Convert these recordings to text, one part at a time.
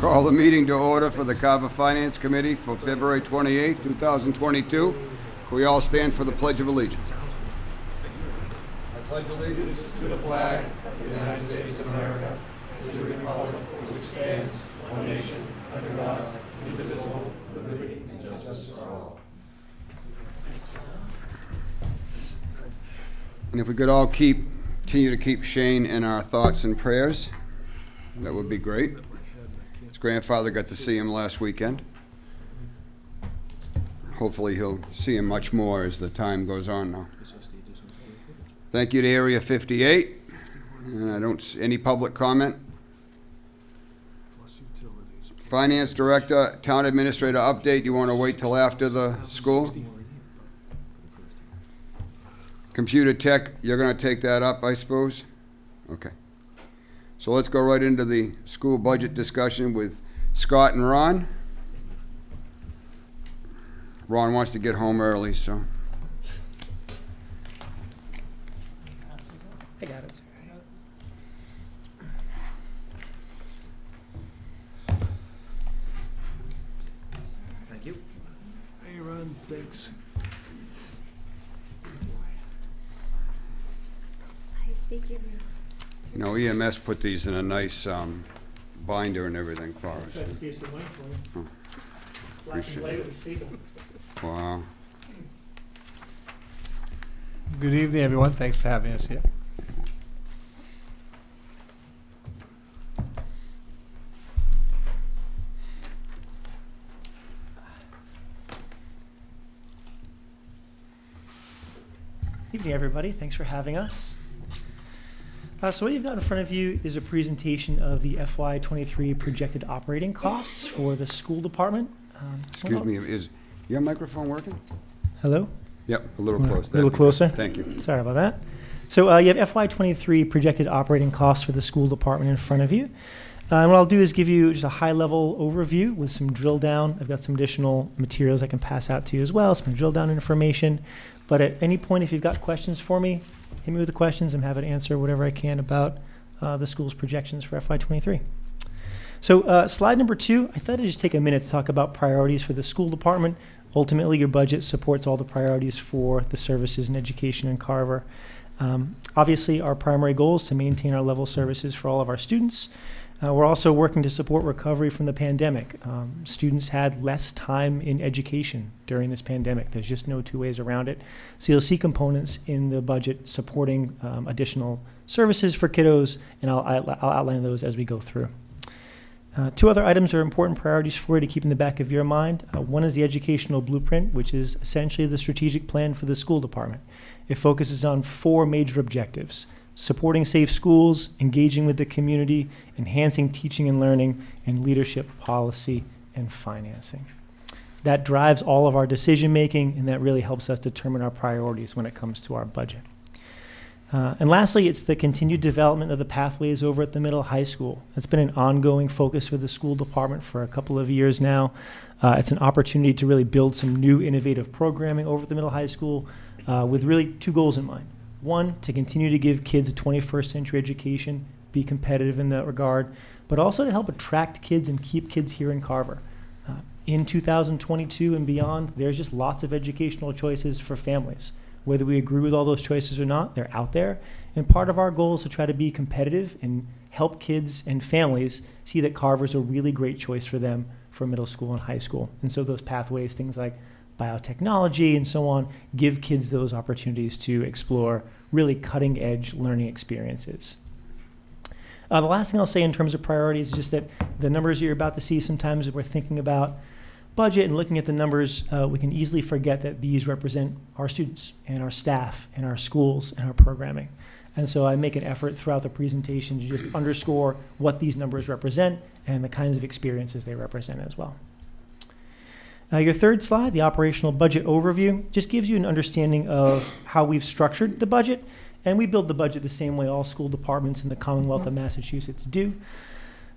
Call the meeting to order for the Carver Finance Committee for February 28, 2022. Can we all stand for the Pledge of Allegiance? I pledge allegiance to the flag of the United States of America, to the republic for which stands one nation, under God, indivisible, with liberty and justice for all. And if we could all continue to keep Shane in our thoughts and prayers, that would be great. His grandfather got to see him last weekend. Hopefully he'll see him much more as the time goes on now. Thank you to Area 58. And I don't see any public comment. Finance Director, Town Administrator update. You want to wait till after the school? Computer Tech, you're going to take that up, I suppose? Okay. So let's go right into the school budget discussion with Scott and Ron. Ron wants to get home early, so. I got it. Thank you. Hey, Ron, thanks. Thank you. You know, EMS put these in a nice binder and everything for us. Try to save some money for you. Huh. Black and Appreciate white it. with staple. Wow. Good evening, everyone. Thanks for having us here. Evening, everybody. Thanks for having us. So what you've got in front of you is a presentation of the Fy23 projected operating costs for the school department. Excuse me, is your microphone working? Hello? Yep, a little close. A little closer? Thank you. Sorry about that. So you have Fy23 projected operating costs for the school department in front of you. And what I'll do is give you just a high-level overview with some drill down. I've got some additional materials I can pass out to you as well, some drill down information. But at any point, if you've got questions for me, hit me with the questions. I'm happy to answer whatever I can about the school's projections for Fy23. So slide number 2, I thought I'd just take a minute to talk about priorities for the school department. Ultimately, your budget supports all the priorities for the services and education in Carver. Obviously, our primary goal is to maintain our level services for all of our students. We're also working to support recovery from the pandemic. Students had less time in education during this pandemic. There's just no two ways around it. So you'll see components in the budget supporting additional services for kiddos, and I'll outline those as we go through. 2 other items are important priorities for you to keep in the back of your mind. One is the educational blueprint, which is essentially the strategic plan for the school department. It focuses on 4 major objectives: supporting safe schools, engaging with the community, enhancing teaching and learning, and leadership, policy, and financing. That drives all of our decision making, and that really helps us determine our priorities when it comes to our budget. And lastly, it's the continued development of the pathways over at the middle high school. It's been an ongoing focus for the school department for a couple of years now. It's an opportunity to really build some new innovative programming over at the middle high school with really 2 goals in mind. One, to continue to give kids a 21st century education, be competitive in that regard, but also to help attract kids and keep kids here in Carver. In 2022 and beyond, there's just lots of educational choices for families. Whether we agree with all those choices or not, they're out there. And part of our goal is to try to be competitive and help kids and families see that Carver's a really great choice for them for middle school and high school. And so those pathways, things like biotechnology and so on, give kids those opportunities to explore really cutting edge learning experiences. The last thing I'll say in terms of priorities is just that the numbers you're about to see, sometimes we're thinking about budget and looking at the numbers, we can easily forget that these represent our students and our staff and our schools and our programming. And so I make an effort throughout the presentation to just underscore what these numbers represent and the kinds of experiences they represent as well. Your third slide, the operational budget overview, just gives you an understanding of how we've structured the budget. And we build the budget the same way all school departments in the Commonwealth of Massachusetts do.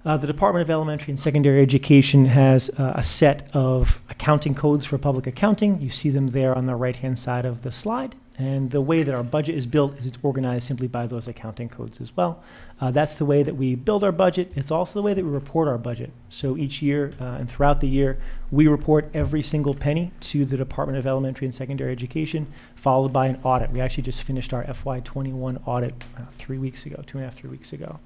The Department of Elementary and Secondary Education has a set of accounting codes for public accounting. You see them there on the right-hand side of the slide. And the way that our budget is built is it's organized simply by those accounting codes as well. That's the way that we build our budget. It's also the way that we report our budget. So each year and throughout the year, we report every single penny to the Department of Elementary and Secondary Education, followed by an audit. We actually just finished our FY21 audit 3 weeks ago, 2.5, 3 weeks ago.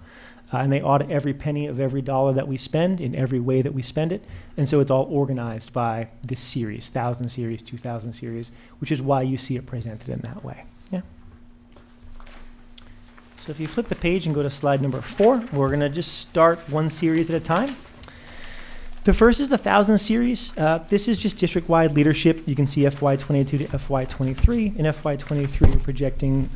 And they audit every penny of every dollar that we spend in every way that we spend it. And so it's all organized by this series, 1,000 series, 2,000 series, which is why you see it presented in that way. Yeah. So if you flip the page and go to slide number 4, we're going to just start one series at a time. The first is the 1,000 series. This is just district-wide leadership. You can see FY22 to FY23. In FY23, we're projecting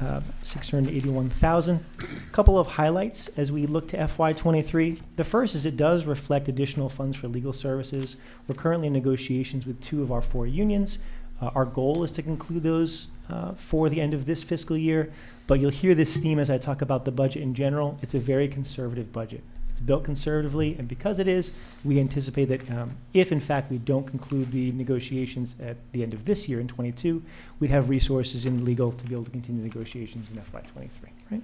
681,000. A couple of highlights as we look to FY23. The first is it does reflect additional funds for legal services. We're currently in negotiations with 2 of our 4 unions. Our goal is to conclude those for the end of this fiscal year, but you'll hear this theme as I talk about the budget in general. It's a very conservative budget. It's built conservatively, and because it is, we anticipate that if, in fact, we don't conclude the negotiations at the end of this year in 22, we'd have resources in legal to be able to continue negotiations in FY23, right?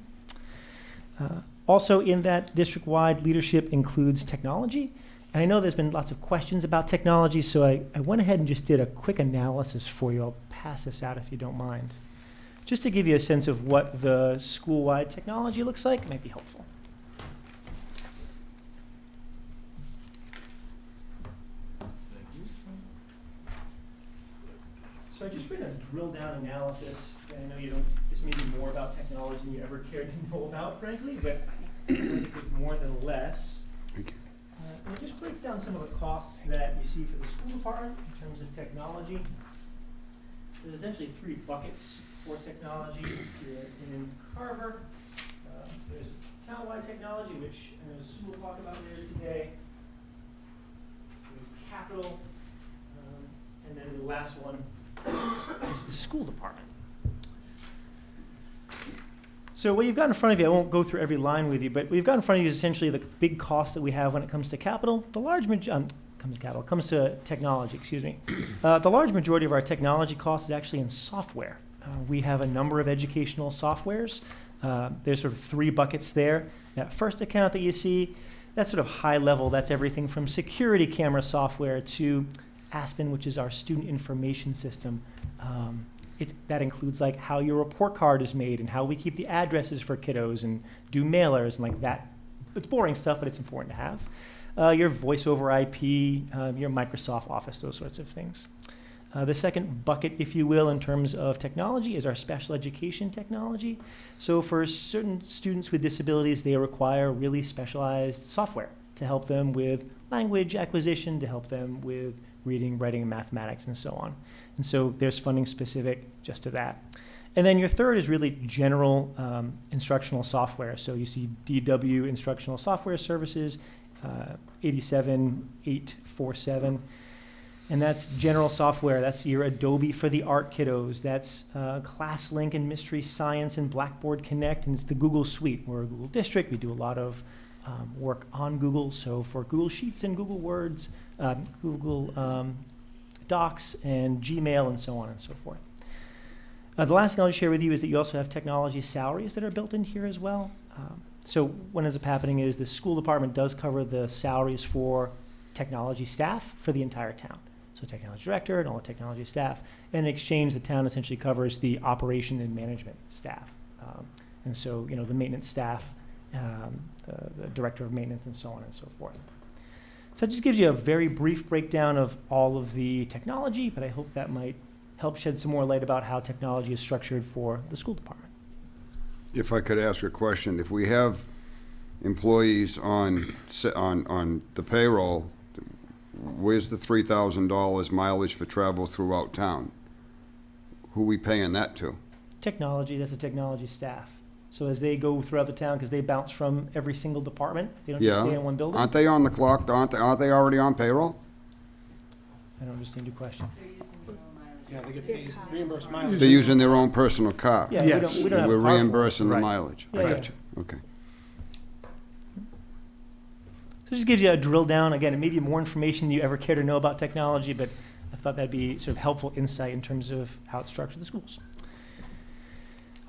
Also in that district-wide leadership includes technology, and I know there's been lots of questions about technology, so I went ahead and just did a quick analysis for you. I'll pass this out if you don't mind. Just to give you a sense of what the school-wide technology looks like, it might be helpful. So I just ran a drill down analysis, and I know you don't, this may be more about technology than you ever cared to know about, frankly, but I think it's more than less. And it just breaks down some of the costs that you see for the school department in terms of technology. There's essentially 3 buckets for technology here in Carver. There's town-wide technology, which I know Sue will talk about later today. There's capital, and then the last one is the school department. So what you've got in front of you, I won't go through every line with you, but what you've got in front of you is essentially the big cost that we have when it comes to capital. The large comes to technology, excuse me. The large majority of our technology cost is actually in software. We have a number of educational softwares. There's sort of 3 buckets there. That first account that you see, that's sort of high level. That's everything from security camera software to Aspen, which is our student information system. That includes like how your report card is made and how we keep the addresses for kiddos and do mailers and like that. It's boring stuff, but it's important to have. Your voice over IP, your Microsoft Office, those sorts of things. The second bucket, if you will, in terms of technology is our special education technology. So for certain students with disabilities, they require really specialized software to help them with language acquisition, to help them with reading, writing, and mathematics, and so on. And so there's funding specific just to that. And then your third is really general instructional software. So you see DW Instructional Software Services, 87847. And that's general software. That's your Adobe for the art kiddos. That's ClassLink and Mystery Science and Blackboard Connect. And it's the Google Suite. We're a Google district. We do a lot of work on Google. So for Google Sheets and Google Words, Google Docs and Gmail and so on and so forth. The last thing I'll share with you is that you also have technology salaries that are built in here as well. So what ends up happening is the school department does cover the salaries for technology staff for the entire town. So technology director and all the technology staff. And in exchange, the town essentially covers the operation and management staff. And so, you know, the maintenance staff, the director of maintenance and so on and so forth. So that just gives you a very brief breakdown of all of the technology, but I hope that might help shed some more light about how technology is structured for the school department. If I could ask a question, if we have employees on the payroll, where's the $3,000 mileage for travel throughout town? Who are we paying that to? Technology, that's the technology staff. So as they go throughout the town, because they bounce from every single department, they don't just stay in one building. Aren't they on the clock? Aren't they already on payroll? I don't understand your question. Yeah, they get paid, reimbursed mileage. They're using their own personal car. Yeah, Yes. we don't have We're a car for it. reimbursing the Right. mileage. I Yeah, got you. Okay. So it just gives you a drill down. Again, it may be more information than you ever care to know about technology, but I thought that'd be sort of helpful insight in terms of how it's structured in the schools.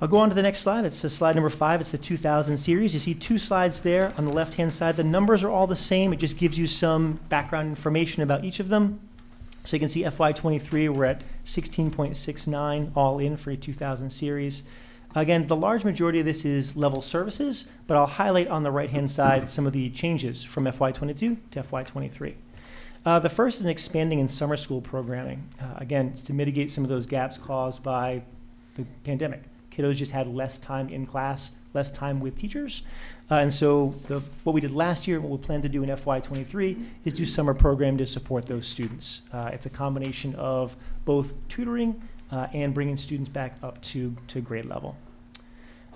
I'll go on to the next slide. It's slide number 5. It's the 2000 series. You see 2 slides there on the left-hand side. The numbers are all the same. It just gives you some background information about each of them. So you can see FY23, we're at 16.69 all in for a 2000 series. Again, the large majority of this is level services, but I'll highlight on the right-hand side some of the changes from FY22 to FY23. The first is an expanding in summer school programming. Again, it's to mitigate some of those gaps caused by the pandemic. Kiddos just had less time in class, less time with teachers. And so what we did last year and what we plan to do in FY23 is do summer program to support those students. It's a combination of both tutoring and bringing students back up to grade level.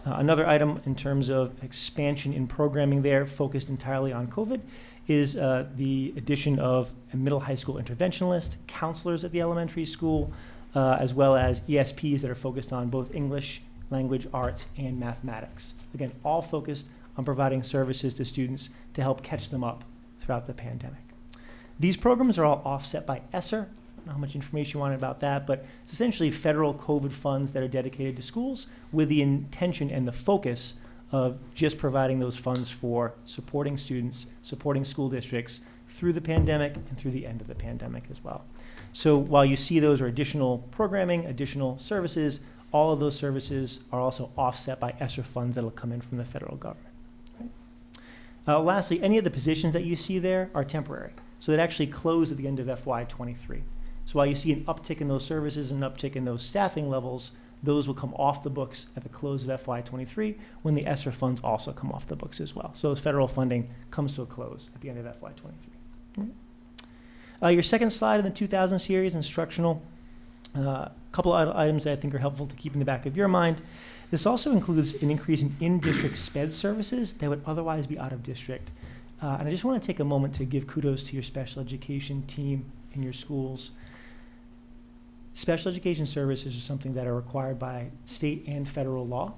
Another item in terms of expansion in programming there, focused entirely on COVID, is the addition of a middle high school interventionalist, counselors at the elementary school, as well as ESPs that are focused on both English, language, arts, and mathematics. Again, all focused on providing services to students to help catch them up throughout the pandemic. These programs are all offset by ESSER. I don't know how much information you wanted about that, but it's essentially federal COVID funds that are dedicated to schools with the intention and the focus of just providing those funds for supporting students, supporting school districts through the pandemic and through the end of the pandemic as well. So while you see those are additional programming, additional services, all of those services are also offset by ESSER funds that will come in from the federal government. Right? Lastly, any of the positions that you see there are temporary. So that actually close at the end of FY23. So while you see an uptick in those services and an uptick in those staffing levels, those will come off the books at the close of FY23 when the ESSER funds also come off the books as well. So as federal funding comes to a close at the end of FY23. Right? Your second slide in the 2000 series, instructional. A couple of items that I think are helpful to keep in the back of your mind. This also includes an increase in district SPED services that would otherwise be out of district. And I just want to take a moment to give kudos to your special education team in your schools. Special education services are something that are required by state and federal law.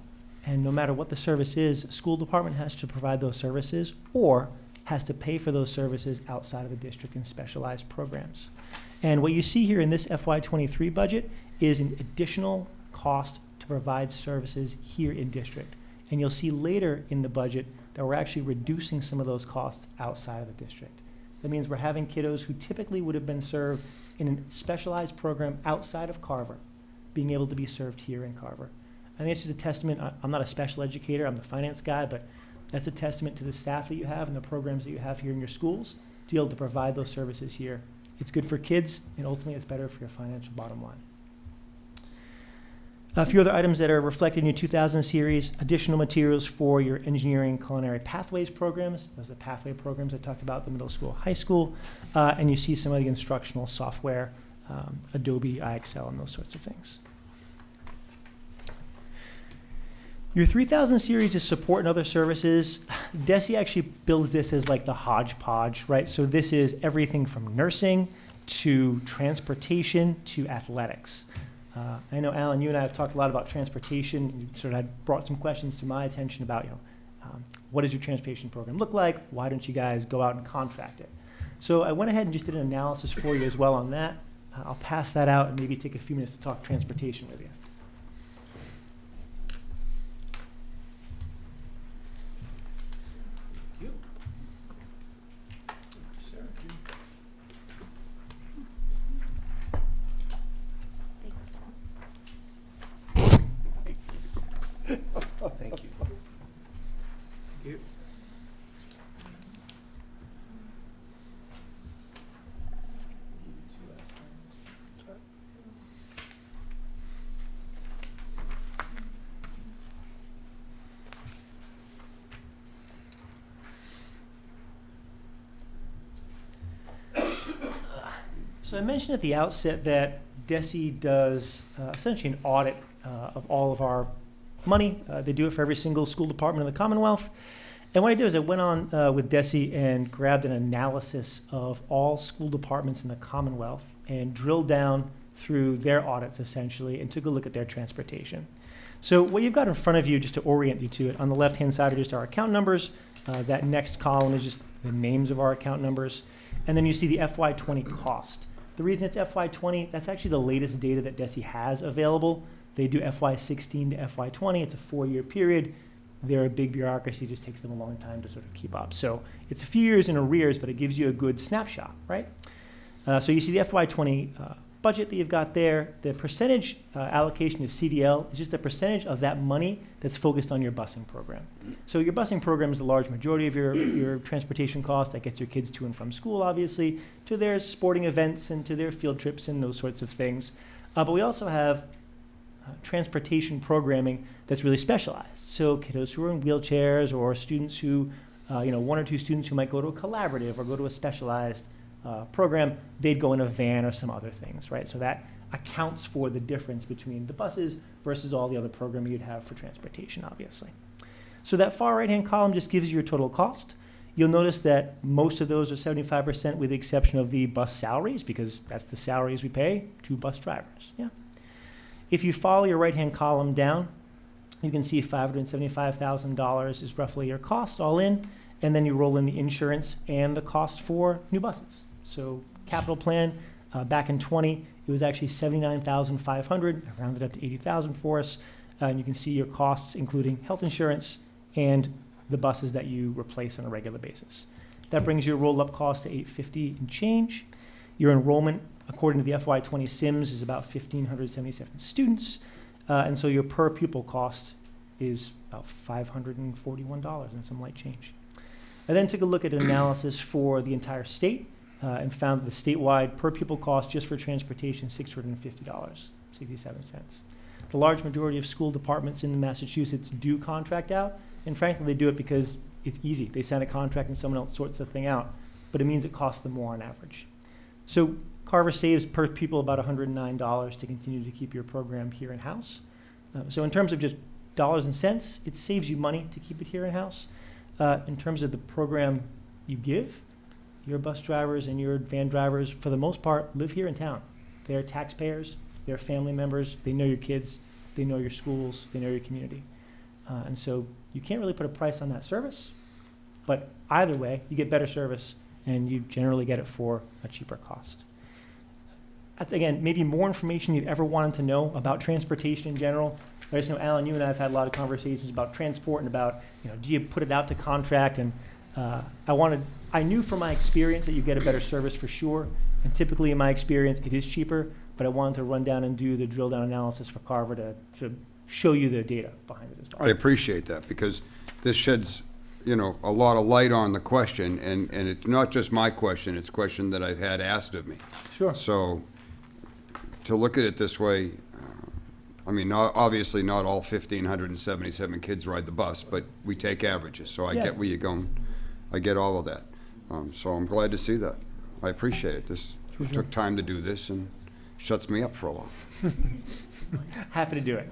And no matter what the service is, a school department has to provide those services or has to pay for those services outside of the district in specialized programs. And what you see here in this FY23 budget is an additional cost to provide services here in district. And you'll see later in the budget that we're actually reducing some of those costs outside of the district. That means we're having kiddos who typically would have been served in a specialized program outside of Carver, being able to be served here in Carver. I think it's just a testament. I'm not a special educator, I'm the finance guy, but that's a testament to the staff that you have and the programs that you have here in your schools to be able to provide those services here. It's good for kids, and ultimately it's better for your financial bottom line. A few other items that are reflected in your 2000 series, additional materials for your engineering culinary pathways programs. Those are the pathway programs I talked about, the middle school, high school. And you see some of the instructional software, Adobe, IXL, and those sorts of things. Your 3000 series is support and other services. DESE actually builds this as like the hodgepodge, right? So this is everything from nursing to transportation to athletics. I know, Alan, you and I have talked a lot about transportation. You sort of had brought some questions to my attention about, what does your transportation program look like? Why don't you guys go out and contract it? So I went ahead and just did an analysis for you as well on that. I'll pass that out and maybe take a few minutes to talk transportation with you. Thank you. Thank you. So I mentioned at the outset that DESE does essentially an audit of all of our money. They do it for every single school department in the Commonwealth. And what I did is I went on with DESE and grabbed an analysis of all school departments in the Commonwealth and drilled down through their audits essentially and took a look at their transportation. So what you've got in front of you, just to orient you to it, on the left-hand side are just our account numbers. That next column is just the names of our account numbers. And then you see the FY20 cost. The reason it's FY20, that's actually the latest data that DESE has available. They do FY16 to FY20. It's a 4-year period. They're a big bureaucracy. It just takes them a long time to sort of keep up. So it's a few years in arrears, but it gives you a good snapshot, right? So you see the FY20 budget that you've got there. The percentage allocation to CDL is just a percentage of that money that's focused on your busing program. So your busing program is the large majority of your transportation cost. That gets your kids to and from school, obviously, to their sporting events and to their field trips and those sorts of things. But we also have transportation programming that's really specialized. So kiddos who are in wheelchairs, or students who, 1 or 2 students who might go to a collaborative or go to a specialized program, they'd go in a van or some other things, right? So that accounts for the difference between the buses versus all the other programming you'd have for transportation, obviously. So that far right-hand column just gives you your total cost. You'll notice that most of those are 75% with the exception of the bus salaries, because that's the salaries we pay to bus drivers, yeah. If you follow your right-hand column down, you can see $575,000 is roughly your cost all in, and then you roll in the insurance and the cost for new buses. So capital plan, back in 20, it was actually $79,500. I rounded up to $80,000 for us. And you can see your costs, including health insurance and the buses that you replace on a regular basis. That brings your roll-up cost to $850 and change. Your enrollment, according to the FY20 SIMS, is about 1,577 students. And so your per pupil cost is about $541 and some light change. I then took a look at an analysis for the entire state and found that the statewide per pupil cost just for transportation is $650.67. The large majority of school departments in Massachusetts do contract out, and frankly, they do it because it's easy. They sign a contract and someone else sorts the thing out, but it means it costs them more on average. So Carver saves per pupil about $109 to continue to keep your program here in-house. So in terms of just dollars and cents, it saves you money to keep it here in-house. In terms of the program you give, your bus drivers and your van drivers, for the most part, live here in town. They're taxpayers, they're family members, they know your kids, they know your schools, they know your community. And so you can't really put a price on that service, but either way, you get better service and you generally get it for a cheaper cost. That's, again, maybe more information you've ever wanted to know about transportation in general. I just know, Alan, you and I have had a lot of conversations about transport and about, do you put it out to contract? And I knew from my experience that you get a better service for sure. And typically in my experience, it is cheaper, but I wanted to run down and do the drill down analysis for Carver to show you the data behind it as well. I appreciate that, because this sheds, a lot of light on the question, and it's not just my question, it's a question that I've had asked of me. Sure. So to look at it this way, obviously not all 1,577 kids ride the bus, but we take averages, so I get where you're going. I get all of that. So I'm glad to see that. I appreciate it. This took time to do this and shuts me up for a while. Happy to do it,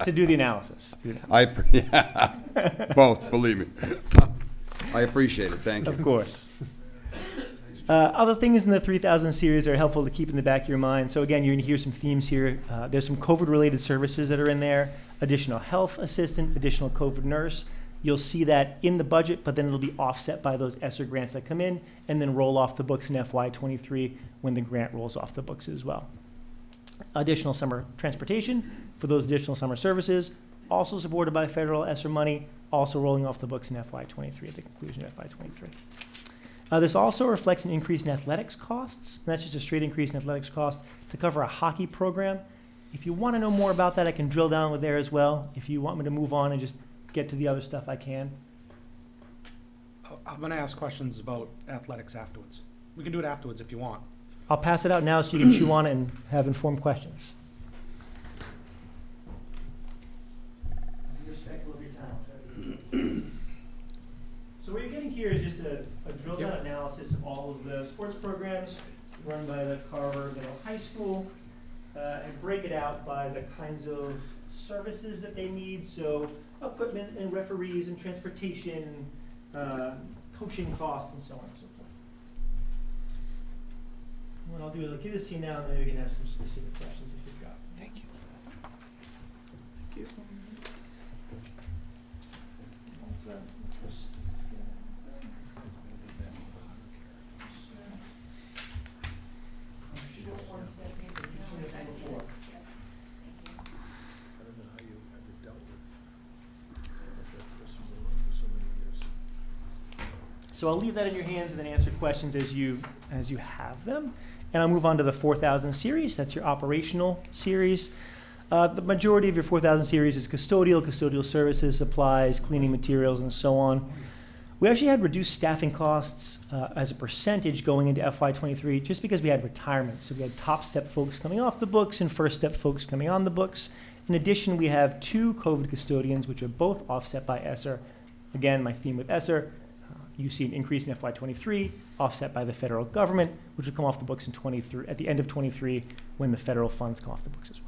to do the analysis. Both, believe me. I appreciate it, thank you. Of course. Other things in the 3000 series that are helpful to keep in the back of your mind. So again, you're going to hear some themes here. There's some COVID-related services that are in there, additional health assistant, additional COVID nurse. You'll see that in the budget, but then it'll be offset by those ESSER grants that come in and then roll off the books in FY23 when the grant rolls off the books as well. Additional summer transportation for those additional summer services, also supported by federal ESSER money, also rolling off the books in FY23 at the conclusion of FY23. This also reflects an increase in athletics costs. And that's just a straight increase in athletics cost to cover a hockey program. If you want to know more about that, I can drill down with there as well. If you want me to move on and just get to the other stuff, I can. I'm going to ask questions about athletics afterwards. We can do it afterwards if you want. I'll pass it out now so you can chew on it and have informed questions. Be respectful of your time. So what you're getting here is just a drill down analysis of all of the sports programs run by the Carver Middle High School and break it out by the kinds of services that they need. So equipment and referees and transportation, coaching costs and so on and so forth. What I'll do is I'll give this to you now and then we can have some specific questions if you've got. Thank you. Thank you. So I'll leave that in your hands and then answer questions as you have them. And I'll move on to the 4000 series. That's your operational series. The majority of your 4000 series is custodial services, supplies, cleaning materials, and so on. We actually had reduced staffing costs as a percentage going into FY23 just because we had retirement. So we had top step folks coming off the books and first step folks coming on the books. In addition, we have 2 COVID custodians, which are both offset by ESSER. Again, my theme with ESSER, you see an increase in FY23 offset by the federal government, which will come off the books in 23 at the end of 23 when the federal funds come off the books as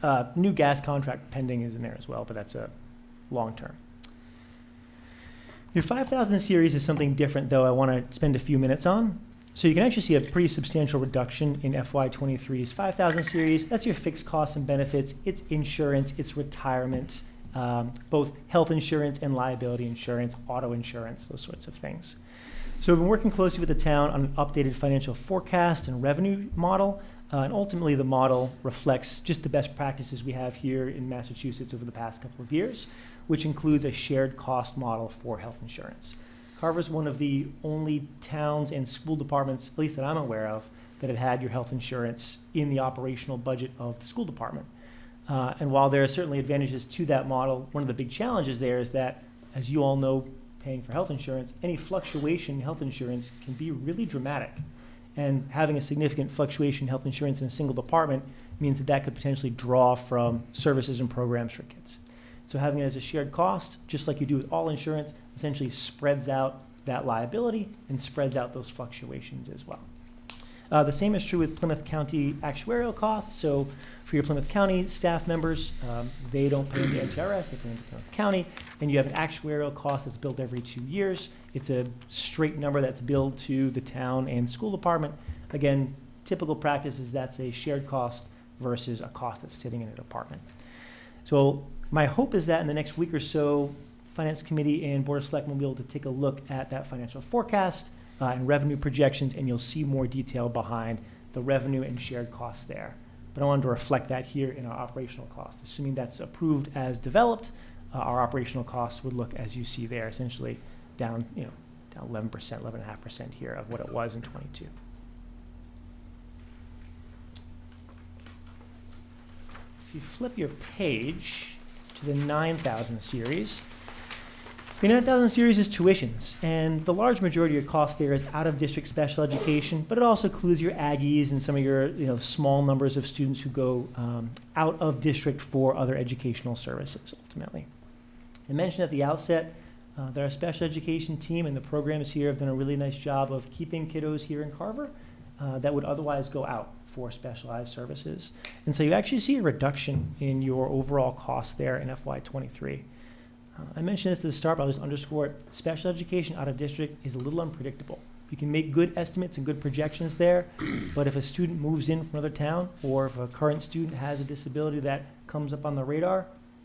well. New gas contract pending is in there as well, but that's a long term. Your 5000 series is something different, though, I want to spend a few minutes on. So you can actually see a pretty substantial reduction in FY23's 5000 series. That's your fixed costs and benefits. It's insurance, it's retirement, both health insurance and liability insurance, auto insurance, those sorts of things. So we've been working closely with the town on an updated financial forecast and revenue model. And ultimately, the model reflects just the best practices we have here in Massachusetts over the past couple of years, which includes a shared cost model for health insurance. Carver is one of the only towns and school departments, at least that I'm aware of, that have had your health insurance in the operational budget of the school department. And while there are certainly advantages to that model, one of the big challenges there is that, as you all know, paying for health insurance, any fluctuation in health insurance can be really dramatic. And having a significant fluctuation in health insurance in a single department means that that could potentially draw from services and programs for kids. So having it as a shared cost, just like you do with all insurance, essentially spreads out that liability and spreads out those fluctuations as well. The same is true with Plymouth County actuarial costs. So for your Plymouth County staff members, they don't pay into NTRS, they pay into Plymouth County, and you have an actuarial cost that's billed every 2 years. It's a straight number that's billed to the town and school department. Again, typical practice is that's a shared cost versus a cost that's sitting in a department. So my hope is that in the next week or so, Finance Committee and Board of Selectmen will be able to take a look at that financial forecast and revenue projections, and you'll see more detail behind the revenue and shared costs there. But I wanted to reflect that here in our operational costs. Assuming that's approved as developed, our operational costs would look as you see there, essentially down 11%, 11.5% here of what it was in 22. If you flip your page to the 9000 series, your 9000 series is tuitions, and the large majority of your cost there is out-of-district special education, but it also includes your Aggies and some of your small numbers of students who go out of district for other educational services, ultimately. I mentioned at the outset that our special education team and the programs here have done a really nice job of keeping kiddos here in Carver that would otherwise go out for specialized services. And so you actually see a reduction in your overall cost there in FY23. I mentioned this at the start, but I'll just underscore it. Special education out of district is a little unpredictable. You can make good estimates and good projections there, but if a student moves in from another town, or if a current student has a disability that comes up on the radar,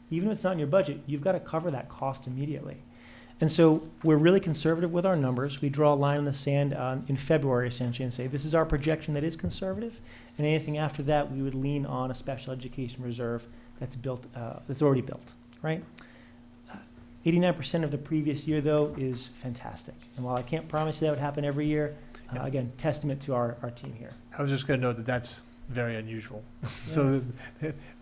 even if it's not in your budget, you've got to cover that cost immediately. And so we're really conservative with our numbers. We draw a line in the sand in February, essentially, and say this is our projection that is conservative, and anything after that, we would lean on a special education reserve that's built, that's already built, right? 89% of the previous year, though, is fantastic. And while I can't promise that would happen every year, again, testament to our team here. I was just going to note that that's very unusual. So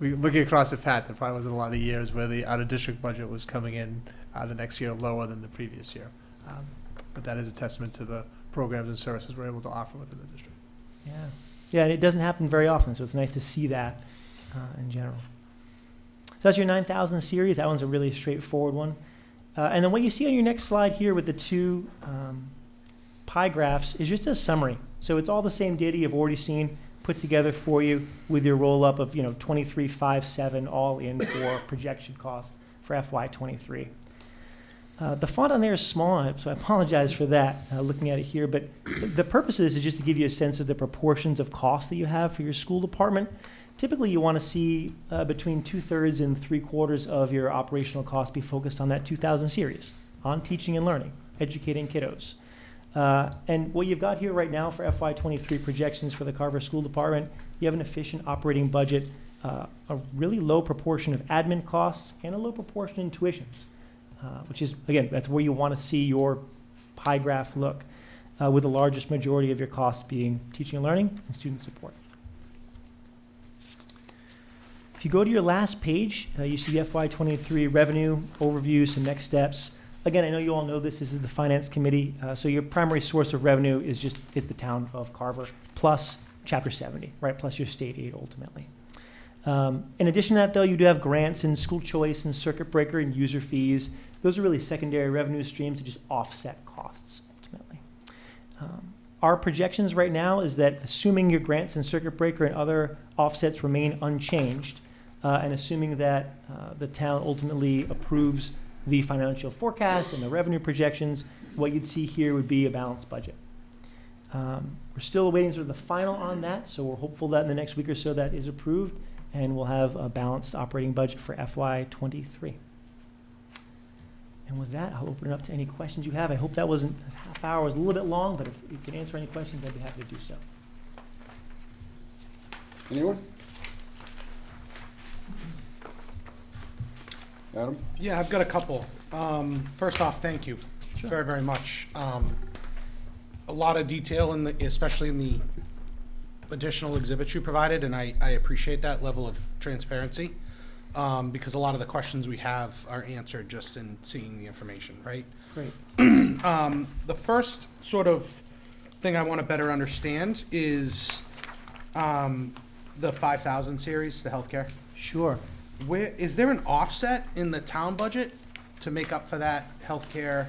we looking across the path, there probably wasn't a lot of years where the out-of-district budget was coming in the next year lower than the previous year. But that is a testament to the programs and services we're able to offer within the district. Yeah, and it doesn't happen very often, so it's nice to see that in general. So that's your 9000 series. That one's a really straightforward one. And then what you see on your next slide here with the 2 pie graphs is just a summary. So it's all the same data you've already seen put together for you with your roll-up of 23.57 all in for projection cost for FY23. The font on there is small, so I apologize for that looking at it here, but the purpose of this is just to give you a sense of the proportions of cost that you have for your school department. Typically, you want to see between 2/3 and 3/4 of your operational costs be focused on that 2000 series, on teaching and learning, educating kiddos. And what you've got here right now for FY23 projections for the Carver School Department, you have an efficient operating budget, a really low proportion of admin costs, and a low proportion in tuitions, which is, again, that's where you want to see your pie graph look, with the largest majority of your costs being teaching and learning and student support. If you go to your last page, you see the FY23 revenue overview, some next steps. Again, I know you all know this is the Finance Committee, so your primary source of revenue is the town of Carver, plus Chapter 70, right, plus your state aid ultimately. In addition to that, though, you do have grants and school choice and circuit breaker and user fees. Those are really secondary revenue streams to just offset costs ultimately. Our projections right now is that assuming your grants and circuit breaker and other offsets remain unchanged, and assuming that the town ultimately approves the financial forecast and the revenue projections, what you'd see here would be a balanced budget. We're still awaiting sort of the final on that, so we're hopeful that in the next week or so that is approved, and we'll have a balanced operating budget for FY23. And with that, I'll open it up to any questions you have. I hope that wasn't, half hour was a little bit long, but if you can answer any questions, I'd be happy to do so. Anyone? Adam? Yeah, I've got a couple. First off, thank you very, very much. A lot of detail, especially in the additional exhibits you provided, and I appreciate that level of transparency, because a lot of the questions we have are answered just in seeing the information, right? Great. The first sort of thing I want to better understand is the 5,000 series, the healthcare. Sure. Is there an offset in the town budget to make up for that healthcare?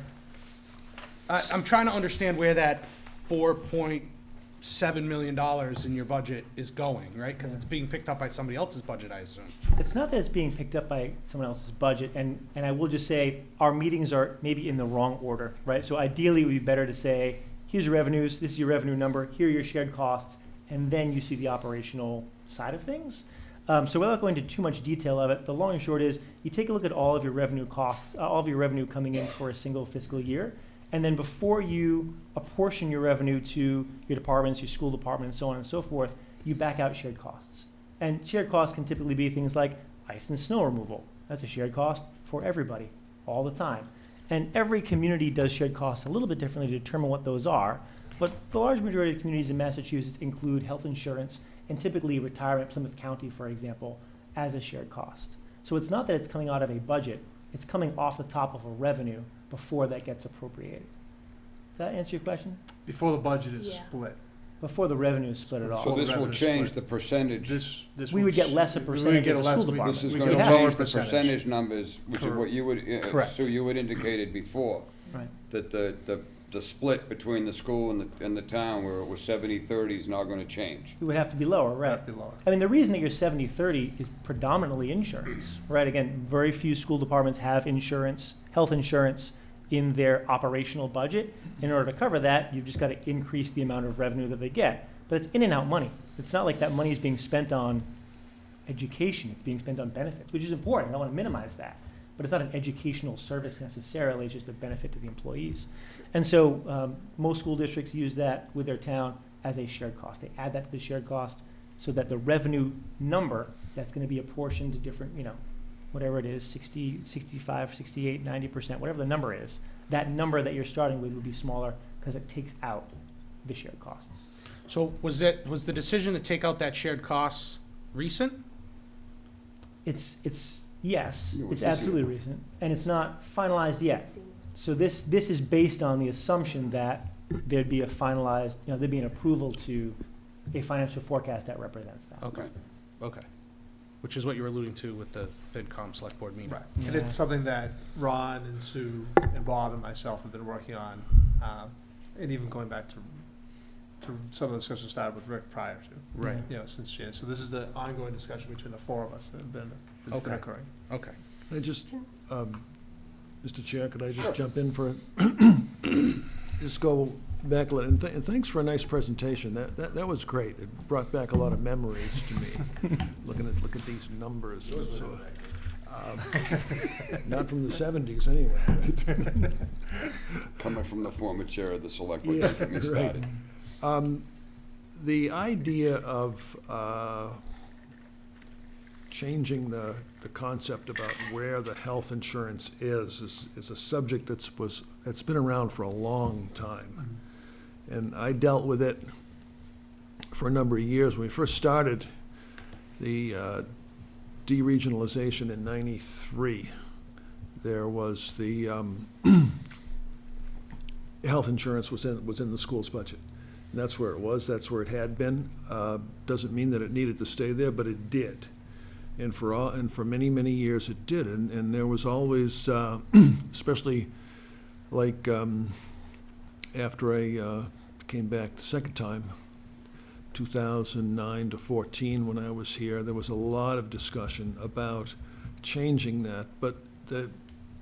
I'm trying to understand where that $4.7 million in your budget is going, right? Because it's being picked up by somebody else's budget, I assume. It's not that it's being picked up by someone else's budget, and I will just say our meetings are maybe in the wrong order, right? So ideally, it would be better to say, here's your revenues, this is your revenue number, here are your shared costs, and then you see the operational side of things. So without going into too much detail of it, the long and short is you take a look at all of your revenue costs, all of your revenue coming in for a single fiscal year, and then before you apportion your revenue to your departments, your school department, and so on and so forth, you back out shared costs. And shared costs can typically be things like ice and snow removal. That's a shared cost for everybody, all the time. And every community does shared costs a little bit differently to determine what those are, but the large majority of communities in Massachusetts include health insurance and typically retirement, Plymouth County, for example, as a shared cost. So it's not that it's coming out of a budget, it's coming off the top of a revenue before that gets appropriated. Does that answer your question? Before the budget is split. Before the revenue is split at all. So this will revenue change split. the percentage. We would get less a percentage as a school department. This is We gonna get a change lower the percentage. percentage numbers, which is what you would, Correct. so you had indicated before. Right. That the split between the school and the town, where it was 70-30, is now gonna change. It would have to be lower, right? Have to be lower. I mean, the reason that you're 70-30 is predominantly insurance, right? Again, very few school departments have insurance, health insurance in their operational budget. In order to cover that, you've just got to increase the amount of revenue that they get. But it's in and out money. It's not like that money is being spent on education. It's being spent on benefits, which is important. I don't want to minimize that. But it's not an educational service necessarily. It's just a benefit to the employees. And so most school districts use that with their town as a shared cost. They add that to the shared cost so that the revenue number that's going to be apportioned to different, whatever it is, 60, 65, 68, 90%, whatever the number is, that number that you're starting with would be smaller because it takes out the shared costs. So was the decision to take out that shared costs recent? It's yes, Yeah, it's what's this absolutely here? recent, and it's not finalized yet. So this is based on the assumption that there'd be a finalized, there'd be an approval to a financial forecast that represents that. Okay. Which is what you were alluding to with the FinCom Select Board meeting. Right. And Yeah. it's something that Ron and Sue and Bob and myself have been working on, and even going back to some of the discussions started with Rick prior to. Right. Since January. So this is the ongoing discussion between the four of us that have been Okay. occurring. Okay. I just, Mr. Chair, could I just jump in for, just go back a little, and thanks for a nice presentation. That was great. It brought back a lot of memories to me, looking at these numbers. And so, not from the 70s anyway, right? Coming from the former chair of the select board, Yeah, don't get me right. started. The idea of changing the concept about where the health insurance is a subject that's been around for a long time. And I dealt with it for a number of years. When we first started the deregionalization in '93, there was the health insurance was in the school's budget. And that's where it was, that's where it had been. Doesn't mean that it needed to stay there, but it did. And for many, many years it did. And there was always, especially like after I came back the second time, 2009 to 14, when I was here, there was a lot of discussion about changing that, but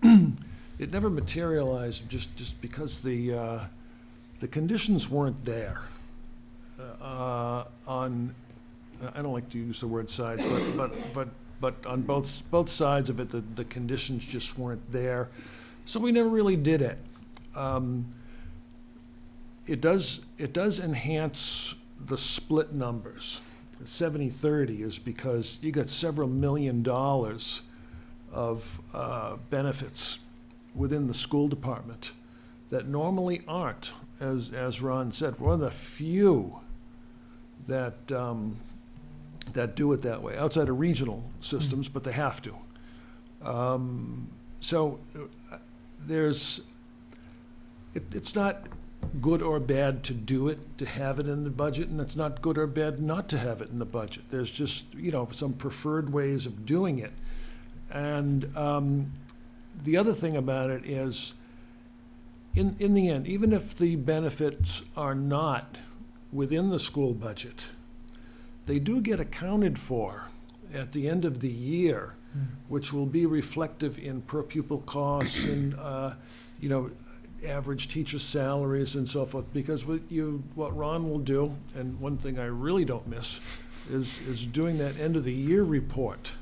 it never materialized just because the conditions weren't there. I don't like to use the word sides, but on both sides of it, the conditions just weren't there. So we never really did it. It does enhance the split numbers. 70-30 is because you got several $1 million of benefits within the school department that normally aren't, as Ron said. We're one of the few that do it that way, outside of regional systems, but they have to. So it's not good or bad to do it, to have it in the budget, and it's not good or bad not to have it in the budget. There's just, some preferred ways of doing it. And the other thing about it is, in the end, even if the benefits are not within the school budget, they do get accounted for at the end of the year, which will be reflective in per pupil costs and, average teacher salaries and so forth. Because what Ron will do, and one thing I really don't miss, is doing that end of the year report.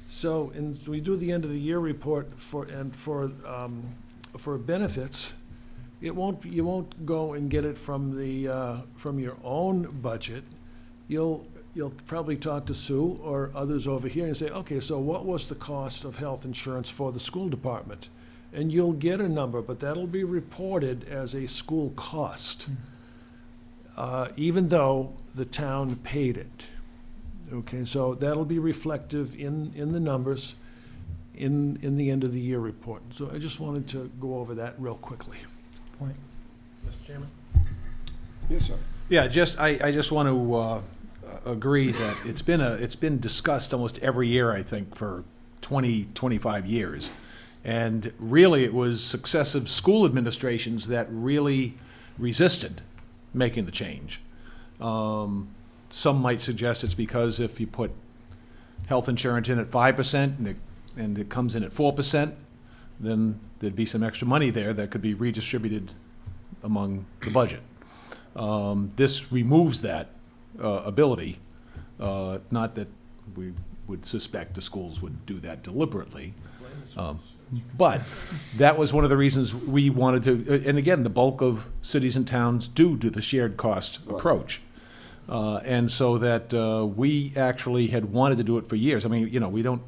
So, we do the end of the year report for benefits. You won't go and get it from your own budget. You'll probably talk to Sue or others over here and say, okay, so what was the cost of health insurance for the school department? And you'll get a number, but that'll be reported as a school cost, even though the town paid it. Okay, so that'll be reflective in the numbers in the end of the year report. So I just wanted to go over that real quickly. Point. Mr. Chairman? Yes, sir. Yeah, I just want to agree that it's been discussed almost every year, I think, for 25 years. And really, it was successive school administrations that really resisted making the change. Some might suggest it's because if you put health insurance in at 5% and it comes in at 4%, then there'd be some extra money there that could be redistributed among the budget. This removes that ability. Not that we would suspect the schools would do that deliberately. But that was one of the reasons we wanted to, and again, the bulk of cities and towns do the shared cost approach. And so that we actually had wanted to do it for years. I mean, we don't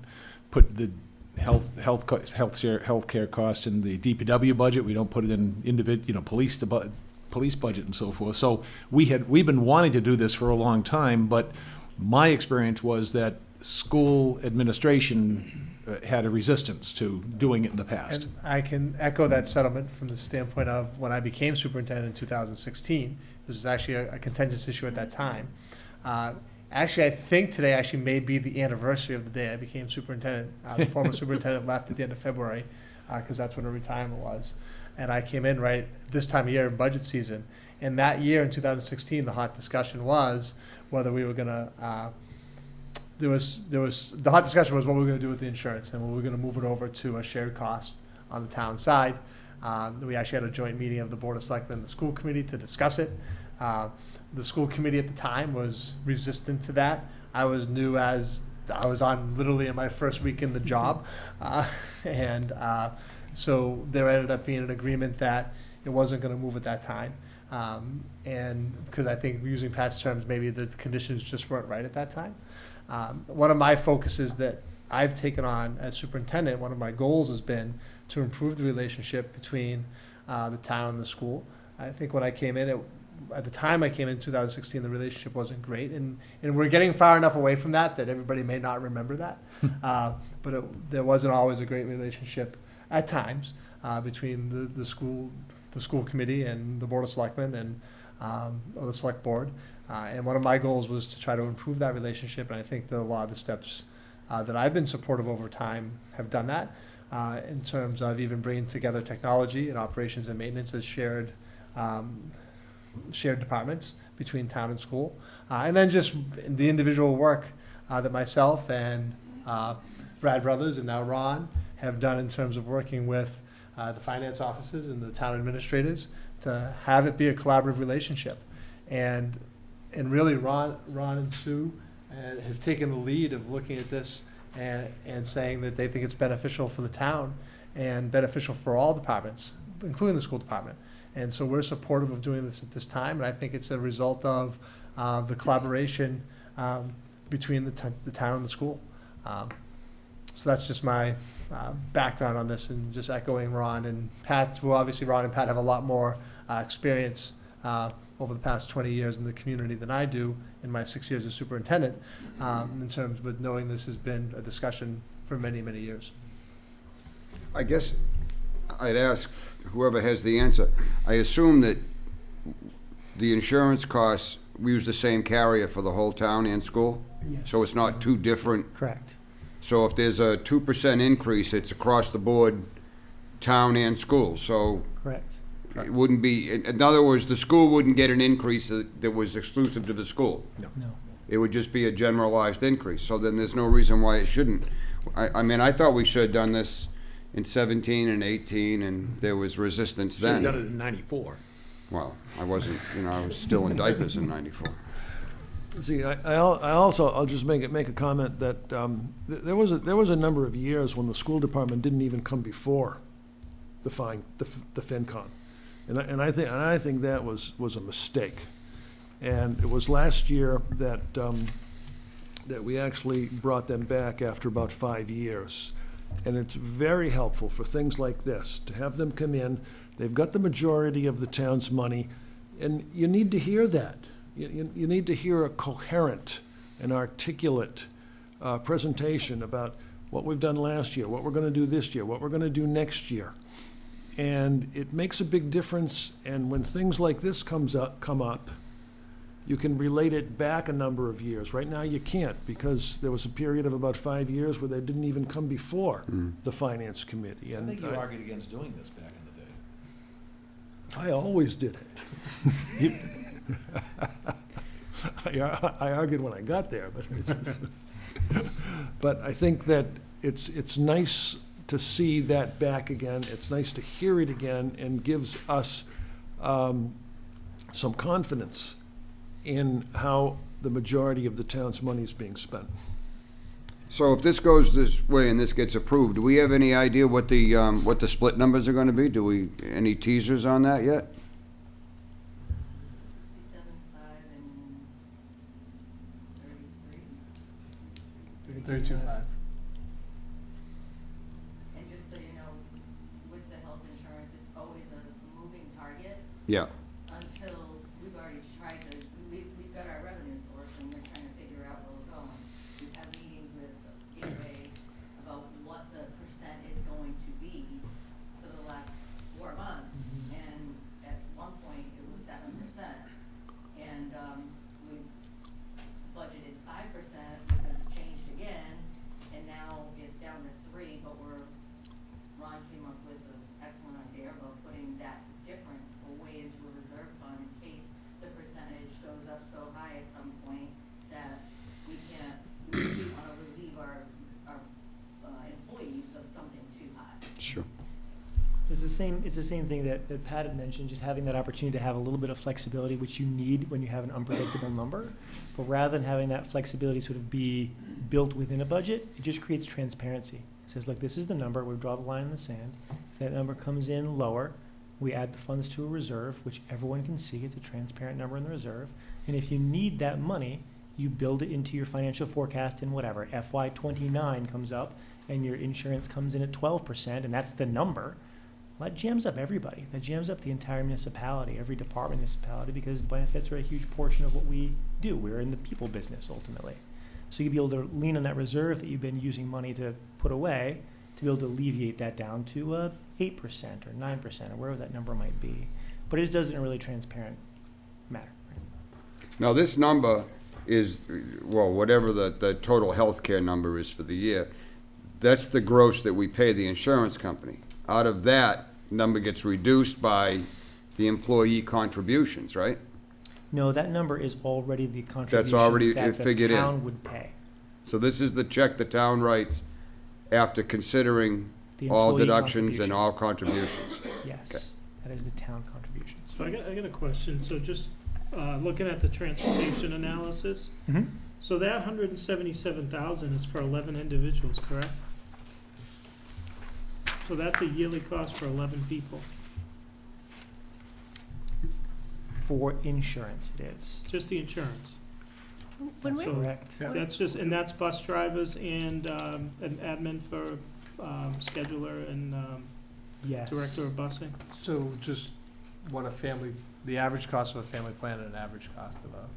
put the healthcare costs in the DPW budget. We don't put it in police budget and so forth. So we've been wanting to do this for a long time, but my experience was that school administration had a resistance to doing it in the past. And I can echo that sentiment from the standpoint of when I became superintendent in 2016. This was actually a contentious issue at that time. Actually, I think today actually may be the anniversary of the day I became superintendent. The former superintendent left at the end of February because that's when her retirement was. And I came in right this time of year in budget season. And that year in 2016, the hot discussion was whether we were going to the hot discussion was what we were going to do with the insurance and we were going to move it over to a shared cost on the town side. We actually had a joint meeting of the Board of Selectmen and the school committee to discuss it. The school committee at the time was resistant to that. I was new as I was on literally in my first week in the job. So there ended up being an agreement that it wasn't gonna move at that time. And because I think using past terms, maybe the conditions just weren't right at that time. One of my focuses that I've taken on as superintendent, one of my goals has been to improve the relationship between the town and the school. I think when I came in, at the time I came in 2016, the relationship wasn't great, and we're getting far enough away from that everybody may not remember that. But there wasn't always a great relationship at times between the school committee and the board of selectmen and or the select board. And one of my goals was to try to improve that relationship, and I think that a lot of the steps that I've been supportive over time have done that. In terms of even bringing together technology and operations and maintenance as shared departments between town and school. And then just the individual work that myself and Brad Brothers and now Ron have done in terms of working with the finance offices and the town administrators to have it be a collaborative relationship. And really Ron and Sue have taken the lead of looking at this and saying that they think it's beneficial for the town and beneficial for all departments, including the school department. And so we're supportive of doing this at this time, and I think it's a result of the collaboration between the town and the school. So that's just my background on this, and just echoing Ron and Pat. Well, obviously Ron and Pat have a lot more experience over the past 20 years in the community than I do in my 6 years as superintendent, in terms of knowing this has been a discussion for many, many years. I guess I'd ask whoever has the answer. I assume that the insurance costs, we use the same carrier for the whole town and school? Yes. So it's not two different. Correct. So if there's a 2% increase, it's across the board, town and school. So Correct. it wouldn't be, in other words, the school wouldn't get an increase that was exclusive to the school. No. It would just be a generalized increase. So then there's no reason why it shouldn't. I mean, I thought we should have done this in 17 and 18, and there was resistance Should have then. done it in '94. Well, I wasn't, I was still in diapers in 94. See, I'll just make a comment that there was a number of years when the school department didn't even come before the FinCon, and I think that was a mistake, and it was last year that we actually brought them back after about 5 years, and it's very helpful for things like this to have them come in. They've got the majority of the town's money, and you need to hear that. You need to hear a coherent and articulate presentation about what we've done last year, what we're going to do this year, what we're going to do next year. And it makes a big difference, and when things like this come up, you can relate it back a number of years. Right now you can't, because there was a period of about 5 years where they didn't even come before the Finance Committee. I And think you argued against doing this back in the day. I always did it. I argued when I got there, but I think that it's nice to see that back again. It's nice to hear it again, and gives us some confidence in how the majority of the town's money is being spent. So if this goes this way and this gets approved, do we have any idea what the split numbers are gonna be? Any teasers on that yet? 67.5 and 33. 32.5. And just so you know, with the health insurance, it's always a moving target Yeah. until we've already tried to, we've got our revenue source and we're trying to figure out where we're going. We've had meetings with Gateway about what the percent is going to be for the last 4 months. And at one point, it was 7%. And we budgeted 5% because it changed again, and now it's down to 3, but Ron came up with an excellent idea about putting that difference away into a reserve fund in case the percentage goes up so high at some point that we want to relieve our employees of something too high. Sure. It's the same thing that Pat had mentioned, just having that opportunity to have a little bit of flexibility, which you need when you have an unpredictable number. But rather than having that flexibility sort of be built within a budget, it just creates transparency. It says, look, this is the number, we draw the line in the sand. If that number comes in lower, We add the funds to a reserve, which everyone can see. It's a transparent number in the reserve. And if you need that money, you build it into your financial forecast in whatever. FY29 comes up and your insurance comes in at 12%, and that's the number. Well, that jams up everybody. That jams up the entire municipality, every department municipality, because benefits are a huge portion of what we do. We're in the people business ultimately. So you'd be able to lean on that reserve that you've been using money to put away to be able to alleviate that down to 8% or 9% or wherever that number might be. But it doesn't really transparent matter. Now, this number is, well, whatever the total health care number is for the year, that's the gross that we pay the insurance company. Out of that, number gets reduced by the employee contributions, right? No, that number is already the contribution already that the figured in. town would pay. So this is the check the town writes after considering The all employee deductions and contribution. all contributions. Yes, that is the town contributions. So I got a question. So just looking at the transportation analysis, so that 177,000 is for 11 individuals, correct? So that's a yearly cost for 11 people, For insurance, it is. just the insurance. When That's we, correct. That's just, and that's bus drivers and an admin for scheduler and Yes. director of busing? So just what the average cost of a family plan and an average cost of a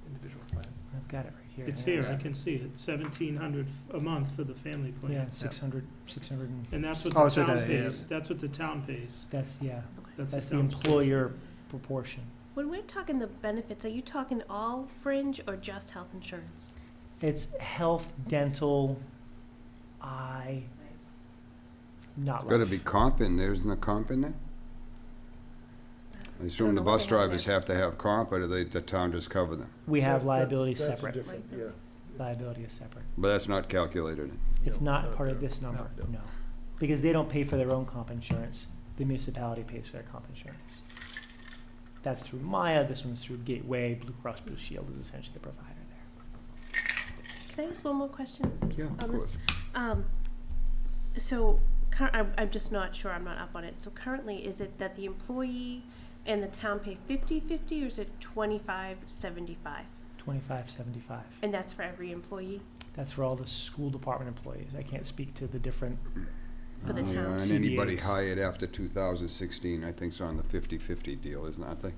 individual plan. I've got it right here. It's yeah. here, I can see it, 1,700 a month for the family plan. Yeah, 600 and, And that's what Oh, the so town that- yeah. pays, that's what the town pays. that's, yeah, That's that's the town's employer proportion. When we're talking the benefits, are you talking all fringe or just health insurance? It's health, dental, eye, not Gotta life. be comp in there, isn't there comp in there? I assume the bus drivers have to have comp, or do the town just cover them? We have That's- liability that's a separate. different- yeah. Liability is separate. But that's not calculated. It's No, not not part of there. this number, No. no. Because they don't pay for their own comp insurance. The municipality pays for their comp insurance. That's through Maya, this one's through Gateway. Blue Cross Blue Shield is essentially the provider there. Can I ask one more question? Yeah, of On this? course. So, I'm just not sure, I'm not up on it. So currently, is it that the employee and the town pay 50/50, or is it 25/75? 2575. And that's for every employee? That's for all the school department employees. I can't speak to the different, For the Yeah, town. and anybody CBAs. hired after 2016, I think, is on the 50/50 deal, isn't that they?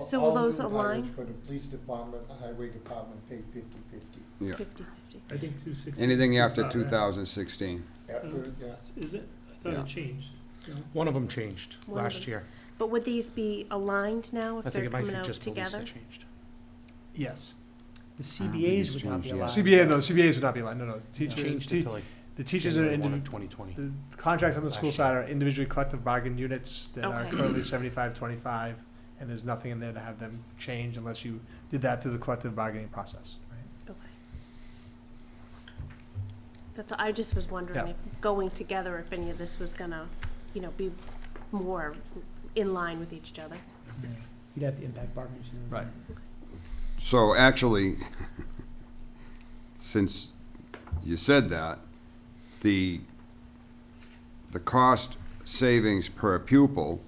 So will those align? For the police department, the highway department pay 50/50. Yeah. 50/50. I think 260. Anything after is too far. 2016. After, yeah. Is it? I thought Yeah. it changed. No? One of them changed One of last them. year. But would these be aligned now I if think they're it might coming be out just the lease together? that changed. Yes. the it's CBAs would not be changed, yeah. allowed. CBAs would not be allowed, no. The Changed it to like the teachers are January 1 of individual. 2020. The contracts on the school Last side are individually collective bargain units that are Okay. currently 75-25, and there's nothing in there to have them change unless you did that through the collective bargaining process. Okay. I just was wondering Yeah. if going together, if any of this was gonna, be more in line with each other. Yeah. You'd have the impact bargaining. Right. So actually, since you said that, the cost savings per pupil,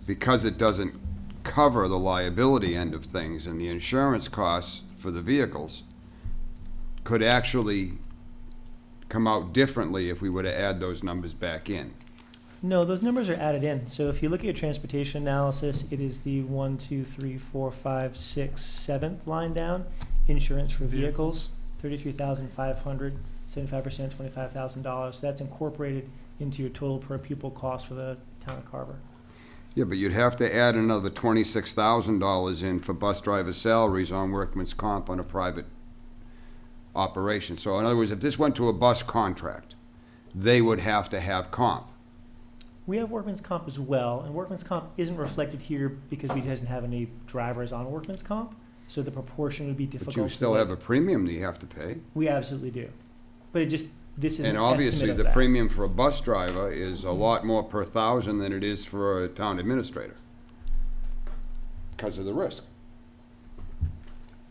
because it doesn't cover the liability end of things and the insurance costs for the vehicles, could actually come out differently if we were to add those numbers back in. No, those numbers are added in. So if you look at your transportation analysis, it is the 1, 2, 3, 4, 5, 6, 7th line down. Insurance for vehicles, 33,500, 75%, $25,000. So that's incorporated into your total per pupil cost for the town of Carver. Yeah, but you'd have to add another $26,000 in for bus driver salaries on workman's comp on a private operation. So in other words, if this went to a bus contract, they would have to have comp. We have workman's comp as well, and workman's comp isn't reflected here because we doesn't have any drivers on workman's comp, so the proportion would be difficult. But you to still like- have a premium that you have to pay. We absolutely do. But this is an And obviously, estimate of the that. premium for a bus driver is a lot more per thousand than it is for a town administrator because of the risk.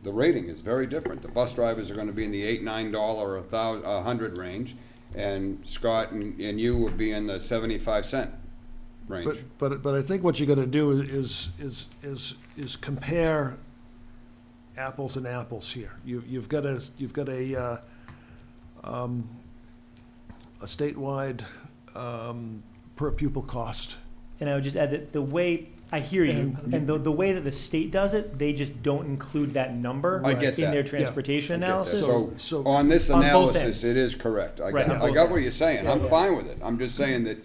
The rating is very different. The bus drivers are gonna be in the $8, $9, $100 range, and Scott and you would be in the 75-cent range. But I think what you gotta do is compare apples and apples here. You've got a statewide, per pupil cost. And I would just add that the way, I hear you, and the way that the state does it, they just don't include that number I get in their that. transportation I get that. analysis. So on this On both analysis, ends. it is correct. I Right, on got both what you're ends. saying. I'm fine with it. I'm just saying that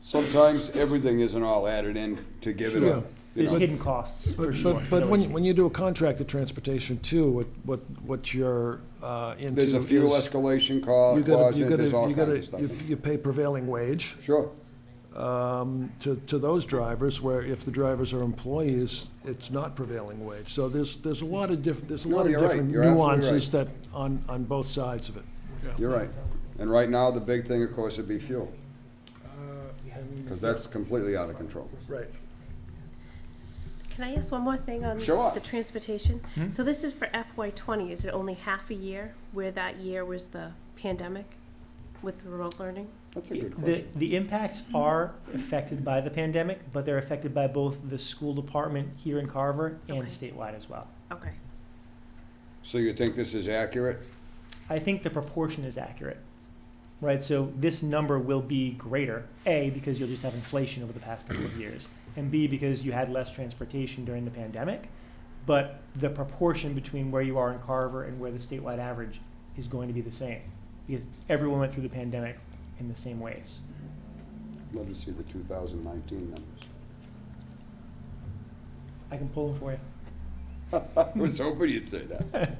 sometimes everything isn't all added in to give it a, Sure. you There's know. hidden costs, for sure. But when you do a contracted transportation too, what you're into There's a fuel is escalation clause, and there's all kinds of stuff. you pay prevailing wage Sure. to those drivers, where if the drivers are employees, it's not prevailing wage. So there's a lot of different, No, you're right. different You're absolutely nuances that, on both sides of it. You're right. And right now, the big thing, of course, would be fuel, because that's completely out of control. Right. Can I ask one more thing on Sure. the transportation? So this is for FY20. Is it only half a year, where that year was the pandemic with remote learning? That's a good question. The impacts are affected by the pandemic, but they're affected by both the school department here in Carver and Okay. statewide as well. Okay. So you think this is accurate? I think the proportion is accurate, right? So this number will be greater, A, because you'll just have inflation over the past couple of years, and B, because you had less transportation during the pandemic. But the proportion between where you are in Carver and where the statewide average is going to be the same, because everyone went through the pandemic in the same ways. Love to see the 2019 numbers. I can pull them for you. I was hoping you'd say that.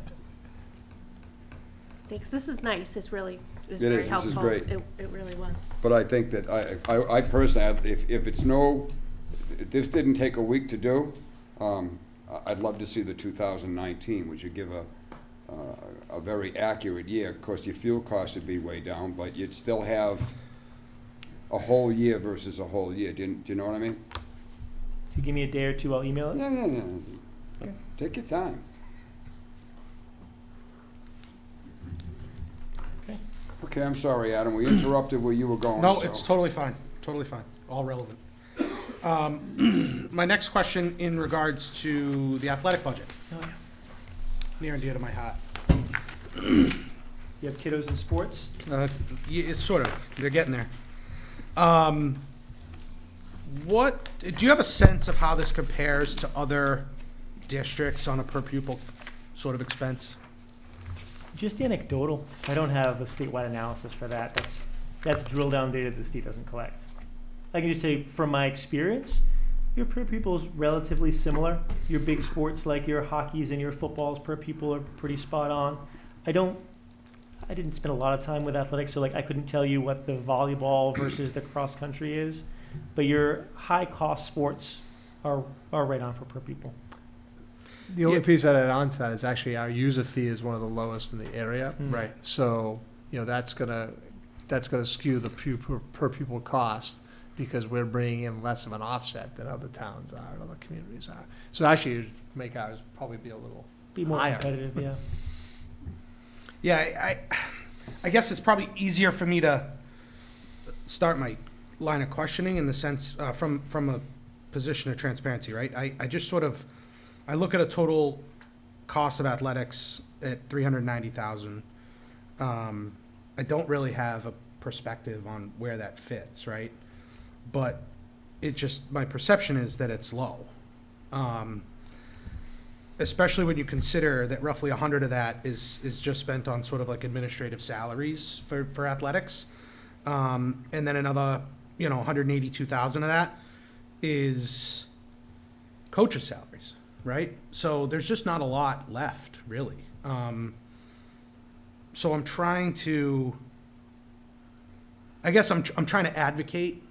Thanks. This is nice. It's really, It very is. This is helpful. great. It really was. But I think that I personally, if it's if this didn't take a week to do, I'd love to see the 2019, which would give a very accurate year. Of course, your fuel costs would be way down, but you'd still have a whole year versus a whole year. Do you know what I mean? If you give me a day or two, I'll email it. Yeah. Take your time. Okay, I'm sorry, Adam. We interrupted where you were going. No, so- it's totally fine, totally fine, all relevant. My next question in regards to the athletic budget, Oh, yeah. near and dear to my heart. You have kiddos in sports? It's sort of, they're getting there. What, do you have a sense of how this compares to other districts on a per pupil sort of expense? Just anecdotal. I don't have a statewide analysis for that. That's drill down data that the state doesn't collect. I can just say from my experience, your per pupil is relatively similar. Your big sports like your hockeys and your footballs per pupil are pretty spot on. I didn't spend a lot of time with athletics, so I couldn't tell you what the volleyball versus the cross country is. But your high cost sports are right on for per pupil. The only piece I'd add on to that is actually our user fee is one of the lowest in the area. Right. So, that's gonna skew the per pupil cost, because we're bringing in less of an offset than other towns are and other communities are. So actually, it'd make ours probably be a little Be more higher. competitive, yeah. Yeah, I guess it's probably easier for me to start my line of questioning in the sense, from a position of transparency, right? I just sort of, I look at a total cost of athletics at $390,000. I don't really have a perspective on where that fits, right? But my perception is that it's low. Especially when you consider that roughly 100 of that is just spent on sort of like administrative salaries for athletics. And then another, 182,000 of that is coaches' salaries, right? So there's just not a lot left, really. So I'm trying to, I guess I'm trying to advocate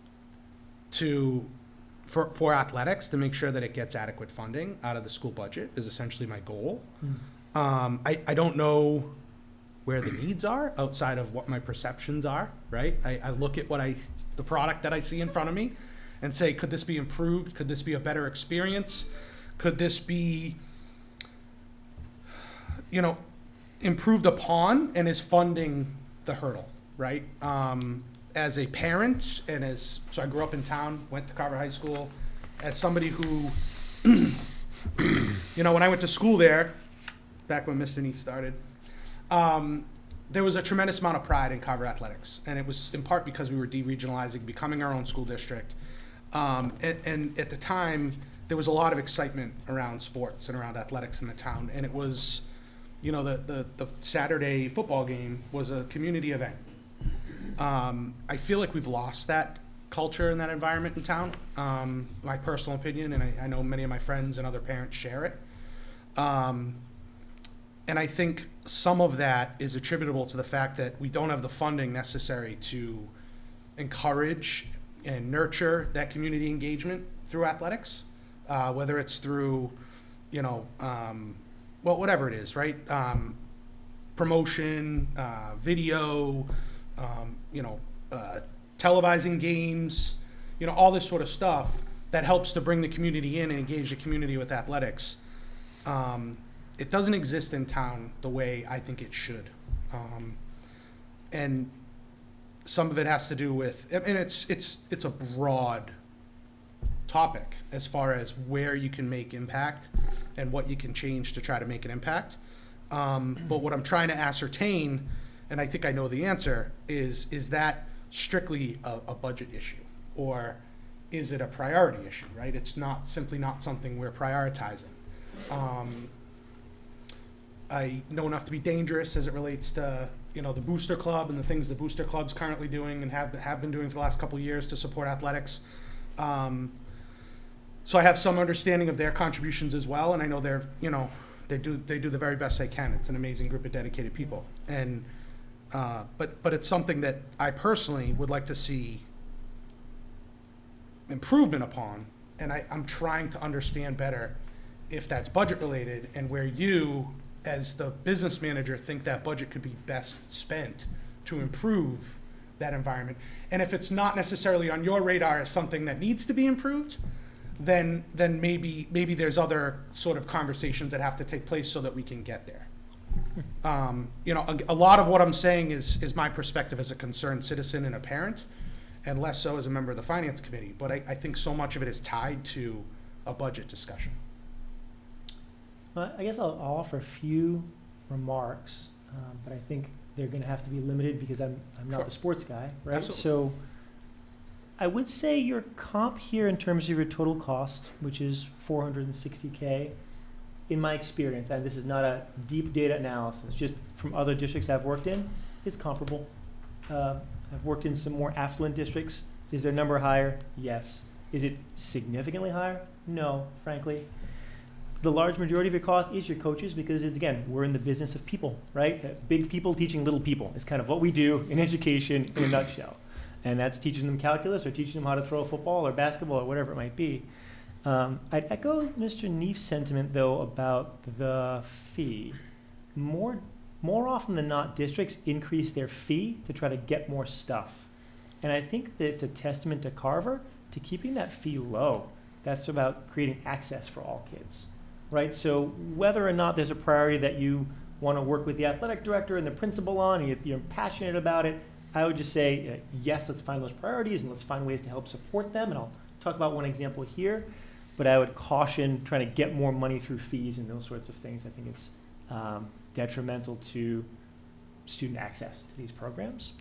for athletics to make sure that it gets adequate funding out of the school budget is essentially my goal. I don't know where the needs are outside of what my perceptions are, right? I look at the product that I see in front of me and say, could this be improved? Could this be a better experience? Could this be, improved upon, and is funding the hurdle, right? As a parent and so I grew up in town, went to Carver High School, as somebody who, you know, when I went to school there, back when Mr. Neef started, there was a tremendous amount of pride in Carver athletics. And it was in part because we were deregionalizing, becoming our own school district. And at the time, there was a lot of excitement around sports and around athletics in the town. And it was, you know, the Saturday football game was a community event. I feel like we've lost that culture and that environment in town, my personal opinion, and I know many of my friends and other parents share it. And I think some of that is attributable to the fact that we don't have the funding necessary to encourage and nurture that community engagement through athletics, whether it's through, you know, well, whatever it is, right? Promotion, video, you know, televising games, you know, all this sort of stuff that helps to bring the community in and engage the community with athletics. It doesn't exist in town the way I think it should. And some of it has to do with, I mean, it's a broad topic as far as where you can make impact and what you can change to try to make an impact. But what I'm trying to ascertain, and I think I know the answer, is that strictly a budget issue? Or is it a priority issue, right? It's simply not something we're prioritizing. I know enough to be dangerous as it relates to, you know, the Booster Club and the things the Booster Club's currently doing and have been doing for the last couple of years to support athletics. So I have some understanding of their contributions as well, and I know they're, you know, they do the very best they can. It's an amazing group of dedicated people, and but it's something that I personally would like to see improvement upon, and I'm trying to understand better if that's budget related and where you, as the business manager, think that budget could be best spent to improve that environment. And if it's not necessarily on your radar as something that needs to be improved, then maybe there's other sort of conversations that have to take place so that we can get there. You know, a lot of what I'm saying is my perspective as a concerned citizen and a parent, and less so as a member of the finance committee. But I think so much of it is tied to a budget discussion. I guess I'll offer a few remarks, but I think they're going to have to be limited because I'm not Sure. the sports guy, right? Absolutely. So I would say your comp here in terms of your total cost, which is $460K, in my experience, and this is not a deep data analysis, just from other districts I've worked in, is comparable. I've worked in some more affluent districts. Is their number higher? Yes. Is it significantly higher? No, frankly. The large majority of your cost is your coaches because, it's, again, we're in the business of people, right? Big people teaching little people is kind of what we do in education in a nutshell. And that's teaching them calculus or teaching them how to throw a football or basketball or whatever it might be. I'd echo Mr. Neef's sentiment, though, about the fee. More often than not, districts increase their fee to try to get more stuff. And I think that it's a testament to Carver to keeping that fee low. That's about creating access for all kids, right? So whether or not there's a priority that you want to work with the athletic director and the principal on, and you're passionate about it, I would just say, yes, let's find those priorities and let's find ways to help support them. And I'll talk about one example here, but I would caution trying to get more money through fees and those sorts of things. I think it's detrimental to student access to these programs.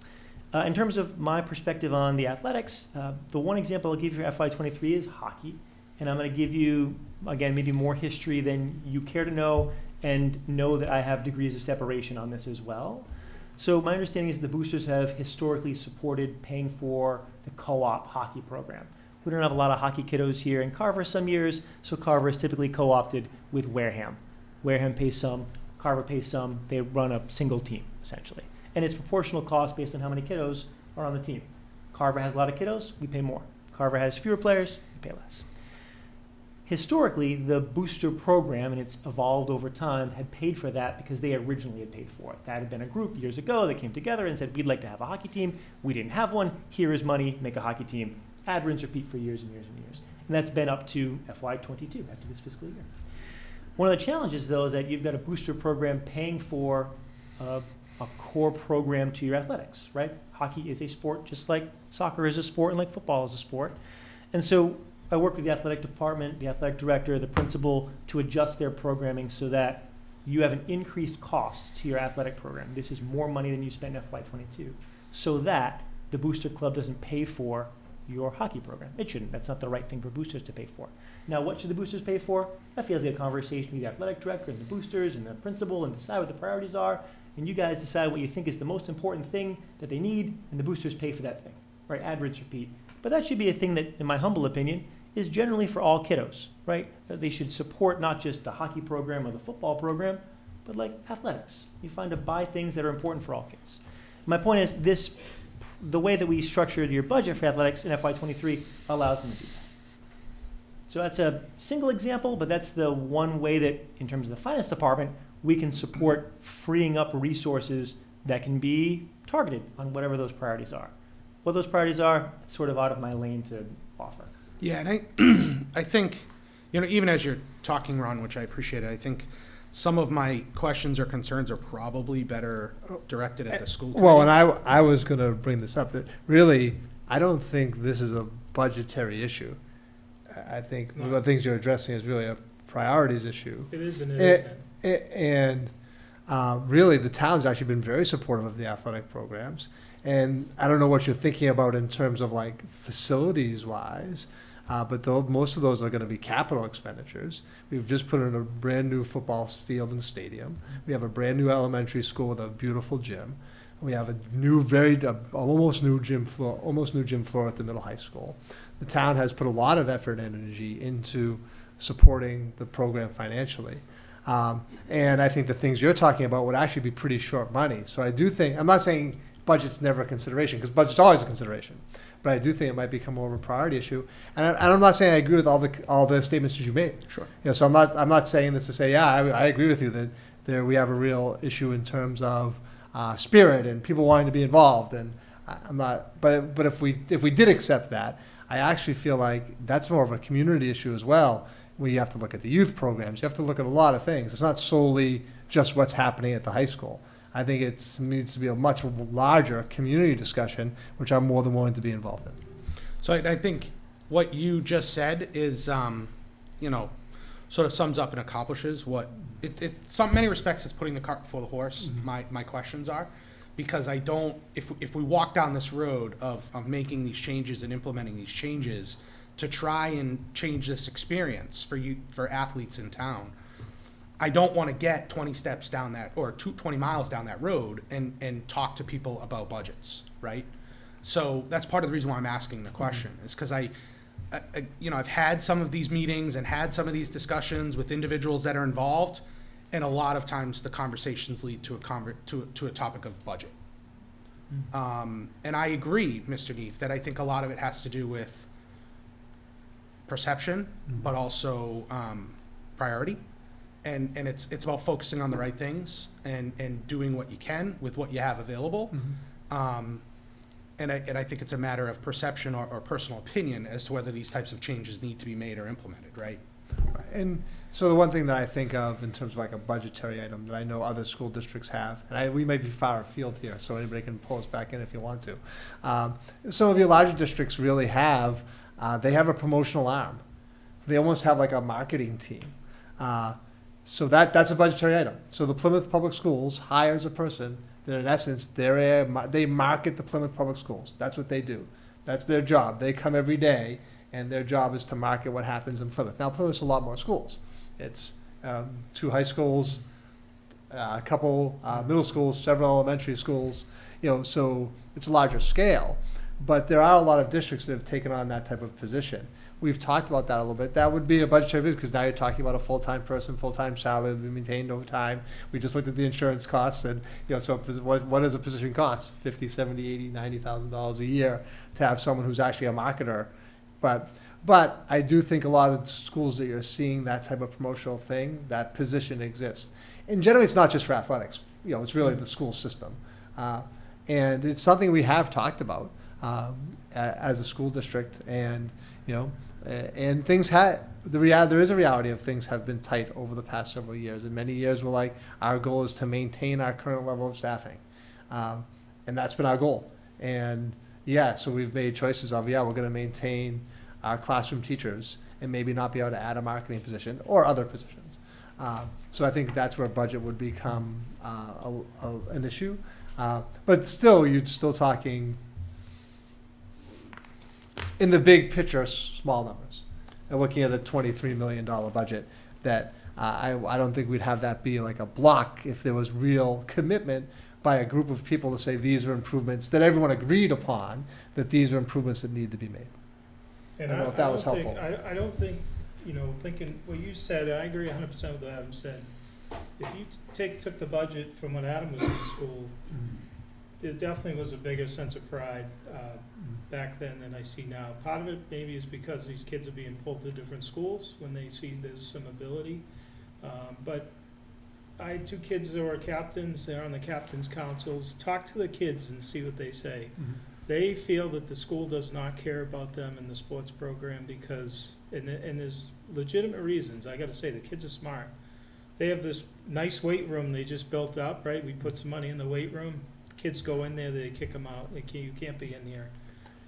In terms of my perspective on the athletics, the one example I'll give you for FY23 is hockey. And I'm going to give you, again, maybe more history than you care to know, and know that I have degrees of separation on this as well. So my understanding is the boosters have historically supported paying for the co-op hockey program. We don't have a lot of hockey kiddos here in Carver some years, so Carver is typically co-opted with Wareham. Wareham pays some, Carver pays some. They run a single team, essentially. And it's proportional cost based on how many kiddos are on the team. Carver has a lot of kiddos, we pay more. Carver has fewer players, we pay less. Historically, the booster program, and it's evolved over time, had paid for that because they originally had paid for it. That had been a group years ago that came together and said, we'd like to have a hockey team. We didn't have one. Here is money. Make a hockey team. Add, rinse, repeat for years and years and years. And that's been up to FY22, after this fiscal year. One of the challenges, though, is that you've got a booster program paying for a a core program to your athletics, right? Hockey is a sport just like soccer is a sport and like football is a sport. And so I work with the athletic department, the athletic director, the principal to adjust their programming so that you have an increased cost to your athletic program. This is more money than you spent in FY22, so that the booster club doesn't pay for your hockey program. It shouldn't. That's not the right thing for boosters to pay for. Now, what should the boosters pay for? That feels like a conversation with the athletic director and the boosters and the principal and decide what the priorities are. And you guys decide what you think is the most important thing that they need, and the boosters pay for that thing, right? Add, rinse, repeat. But that should be a thing that, in my humble opinion, is generally for all kiddos, right? That they should support not just the hockey program or the football program, but like athletics. You find to buy things that are important for all kids. My point is the way that we structured your budget for athletics in FY23 allows them to do that. So that's a single example, but that's the one way that, in terms of the finance department, we can support freeing up resources that can be targeted on whatever those priorities are. What those priorities are, it's sort of out of my lane to offer. Yeah, and I think, even as you're talking, Ron, which I appreciate it, I think some of my questions or concerns are probably better directed at the school committee. Well, and I was going to bring this up, that really, I don't think this is a budgetary issue. I think one of the things you're addressing is really a priorities issue. It is and it isn't. And really, the town's actually been very supportive of the athletic programs. And I don't know what you're thinking about in terms of like facilities-wise, but most of those are going to be capital expenditures. We've just put in a brand-new football field and stadium. We have a brand-new elementary school with a beautiful gym. We have a new, almost new gym floor at the middle high school. The town has put a lot of effort and energy into supporting the program financially. And I think the things you're talking about would actually be pretty short money. So I do think, I'm not saying budget's never a consideration, because budget's always a consideration, but I do think it might become more of a priority issue. And I'm not saying I agree with all the statements that you made. Sure. Yeah, so I'm not saying this to say, yeah, I agree with you that there we have a real issue in terms of spirit and people wanting to be involved. And I'm not, but if we did accept that, I actually feel like that's more of a community issue as well, where you have to look at the youth programs. You have to look at a lot of things. It's not solely just what's happening at the high school. I think it needs to be a much larger community discussion, which I'm more than willing to be involved in. So I think what you just said is, sort of sums up and accomplishes what many respects it's putting the cart before the horse. Mm-hmm. My questions are, because I don't, if we walk down this road of making these changes and implementing these changes to try and change this experience for athletes in town, I don't want to get 20 steps down that, or 20 miles down that road and talk to people about budgets, right? So that's part of the reason why I'm asking the question, is because I've had some of these meetings and had some of these discussions with individuals that are involved, and a lot of times the conversations lead to a topic of budget. And I agree, Mr. Neef, that I think a lot of it has to do with perception, but also priority. And it's about focusing on the right things and doing what you can with what you have available. Mm-hmm. And I think it's a matter of perception or personal opinion as to whether these types of changes need to be made or implemented, right? And so the one thing that I think of in terms of like a budgetary item that I know other school districts have, and we might be far afield here, so anybody can pull us back in if you want to. Some of your larger districts really have, they have a promotional arm. They almost have like a marketing team. So that's a budgetary item. So the Plymouth Public Schools hires a person that in essence, they market the Plymouth Public Schools. That's what they do. That's their job. They come every day, and their job is to market what happens in Plymouth. Now, Plymouth's a lot more schools. It's 2 high schools, a couple middle schools, several elementary schools, so it's a larger scale. But there are a lot of districts that have taken on that type of position. We've talked about that a little bit. That would be a budgetary visit, because now you're talking about a full-time person, full-time salary that we maintained over time. We just looked at the insurance costs, and so what does a position cost? $50,000, $70,000, $80,000, $90,000 a year to have someone who's actually a marketer. But I do think a lot of the schools that you're seeing that type of promotional thing, that position exists. And generally, it's not just for athletics. It's really the school system, and it's something we have talked about as a school district, and and things there is a reality of things have been tight over the past several years. And many years we're like, our goal is to maintain our current level of staffing. And that's been our goal. And yeah, so we've made choices of, we're gonna maintain our classroom teachers and maybe not be able to add a marketing position or other positions. So I think that's where budget would become an issue. But still, you're still talking, in the big picture, small numbers. And looking at a $23 million budget, that I don't think we'd have that be like a block if there was real commitment by a group of people to say these are improvements that everyone agreed upon, that these are improvements that need to be made. And I don't know if that was don't think- helpful. I don't think, thinking what you said, I agree 100% with what Adam said. If you took the budget from when Adam was in school, there definitely was a bigger sense of pride back then than I see now. Part of it maybe is because these kids are being pulled to different schools when they see there's some ability. But I had 2 kids that were captains, they're on the captain's councils. Talk to the kids and see what they say. They feel that the school does not care about them in the sports program because, and there's legitimate reasons. I gotta say, the kids are smart. They have this nice weight room they just built up, right? We put some money in the weight room. Kids go in there, they kick them out. You can't be in here.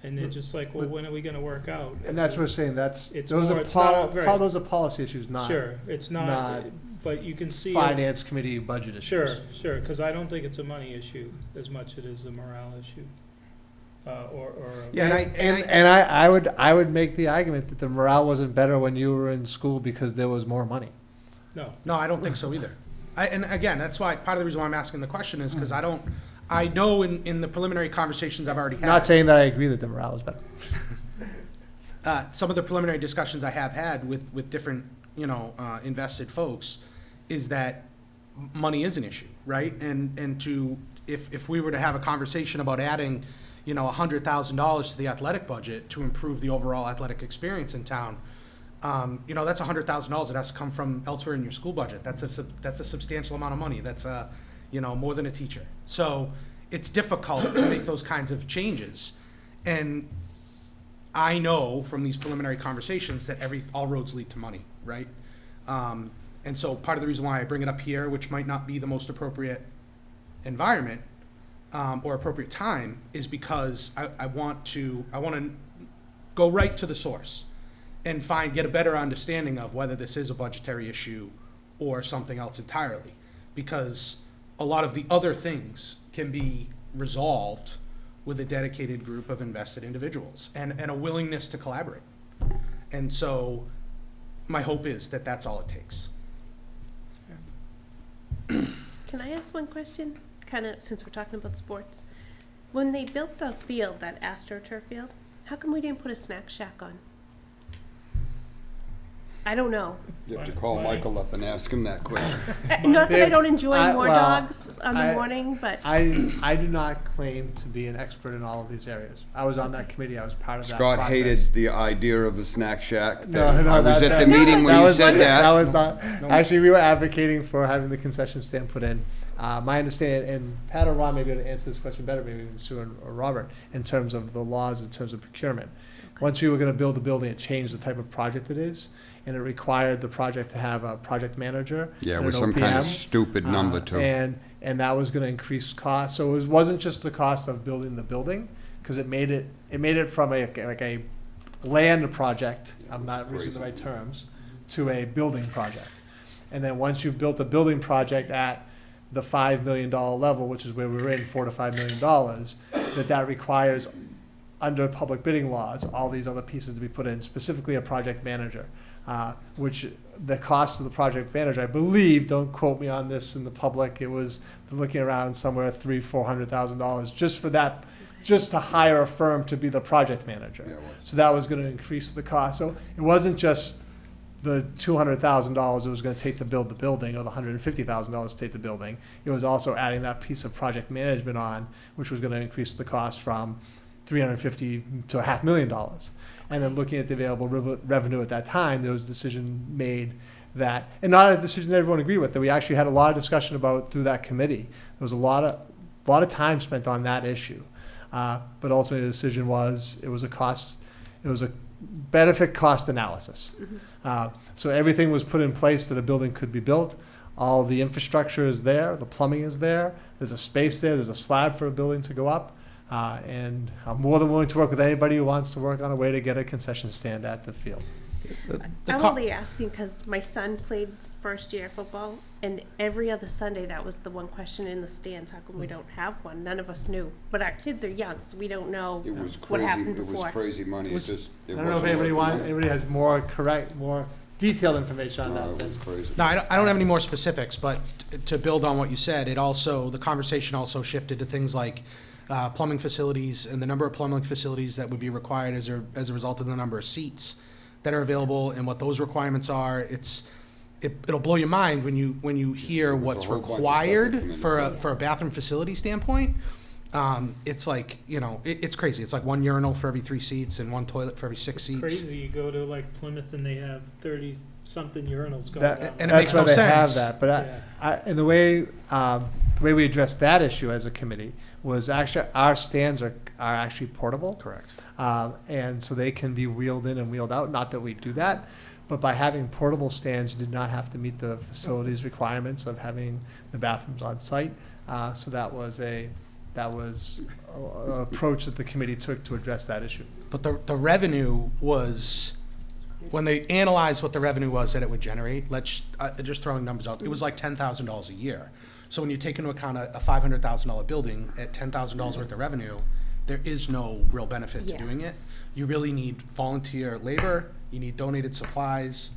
And they're just like, well, when are we gonna work out? And that's what we're saying, It's those more- are it's not- right. those are policy issues, not Sure, it's not, not but you can see. finance committee budget issues. Sure, because I don't think it's a money issue as much as it is a morale issue. Yeah, I would make the argument that the morale wasn't better when you were in school because there was more money. No, I don't think so either. And again, that's why, part of the reason why I'm asking the question is because I know in the preliminary conversations I've already had. Not saying that I agree that the morale is better. Some of the preliminary discussions I have had with different, invested folks is that money is an issue, right? And if we were to have a conversation about adding, $100,000 to the athletic budget to improve the overall athletic experience in town, that's $100,000 that has to come from elsewhere in your school budget. That's a substantial amount of money. That's more than a teacher. So it's difficult to make those kinds of changes. And I know from these preliminary conversations that all roads lead to money, right? And so part of the reason why I bring it up here, which might not be the most appropriate environment or appropriate time, is because I want to go right to the source and get a better understanding of whether this is a budgetary issue or something else entirely. Because a lot of the other things can be resolved with a dedicated group of invested individuals and a willingness to collaborate. And so my hope is that that's all it takes. Can I ask one question? Kind of, since we're talking about sports. When they built the field, that AstroTurf field, how come we didn't put a snack shack on? I don't know. You have to call Michael up and ask him that question. Not that I don't enjoy war well, dogs on the morning, but I do not claim to be an expert in all of these areas. I was on that committee, I was part of that Scott process. hated the idea of a snack shack. No, I was that- at that- the meeting when you said That that. was not, actually, we were advocating for having the concession stand put in. My understanding, and Pat or Ron may be able to answer this question better, maybe even Sue or Robert, in terms of the laws, in terms of procurement. Once we were gonna build the building, it changed the type of project it is, and it required the project to have a project manager. Yeah, and with an some kind of OPM. stupid number too. And that was gonna increase costs, so it wasn't just the cost of building the building, because it made it from a land project, I'm not using the right terms, to a building project. And then once you've built a building project at the $5 million level, which is where we were in, $4 to $5 million, that requires, under public bidding laws, all these other pieces to be put in, specifically a project manager, which the cost of the project manager, I believe, don't quote me on this in the public, it was looking around somewhere $300,000-$400,000 just for that, just to hire a firm to be the project manager. Yeah, it was. So that was gonna increase the cost. So it wasn't just the $200,000 it was gonna take to build the building, or the $150,000 to take the building. It was also adding that piece of project management on, which was gonna increase the cost from $350,000 to $500,000. And then looking at the available revenue at that time, there was a decision made that, and not a decision that everyone agreed with, that we actually had a lot of discussion about through that committee. There was a lot of time spent on that issue. But ultimately the decision was, it was a benefit cost analysis. So everything was put in place that a building could be built. All the infrastructure is there, the plumbing is there, there's a space there, there's a slab for a building to go up. And I'm more than willing to work with anybody who wants to work on a way to get a concession stand at the field. I'm only asking because my son played first year football, and every other Sunday that was the one question in the stands: how come we don't have one? None of us knew, but our kids are young, so we don't know It was what crazy, happened it was before. crazy money. It Was- just, it I don't know if wasn't anybody worth the money. anybody has more detailed information on No, that it than. was crazy. No, I don't have any more specifics, but to build on what you said, the conversation also shifted to things like plumbing facilities and the number of plumbing facilities that would be required as a result of the number of seats that are available and what those requirements are. It'll blow your mind when you hear was a what's whole bunch of stuff that required come into for a bathroom facility standpoint. It's like, it's crazy. It's like one urinal for every 3 seats and one toilet for every 6 seats. Crazy, you go to like Plymouth and they have 30-something urinals going That- down. and it That's makes why no they have sense. that, but Yeah. and the way we addressed that issue as a committee was actually our stands are actually portable. Correct. And so they can be wheeled in and wheeled out. Not that we do that, but by having portable stands, you did not have to meet the facilities requirements of having the bathrooms on site. So that was an approach that the committee took to address that issue. But the revenue was, when they analyzed what the revenue was that it would generate, just throwing numbers out, it was like $10,000 a year. So when you take into account a $500,000 building at $10,000 worth of revenue, there is no real benefit to Yeah. doing it. You really need volunteer labor, you need donated supplies,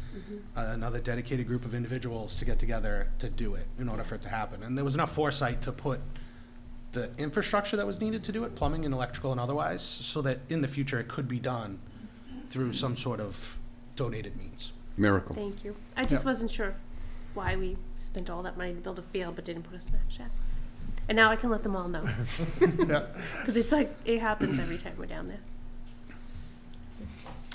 another dedicated group of individuals to get together to do it in order for it to happen. And there was enough foresight to put the infrastructure that was needed to do it, plumbing and electrical and otherwise, so that in the future it could be done through some sort of donated means. Miracle. Thank you. I just wasn't sure why we spent all that money to build a field but didn't put a snack shack. And now I can let them all know. Yeah. Because it's like, it happens every time we're down there.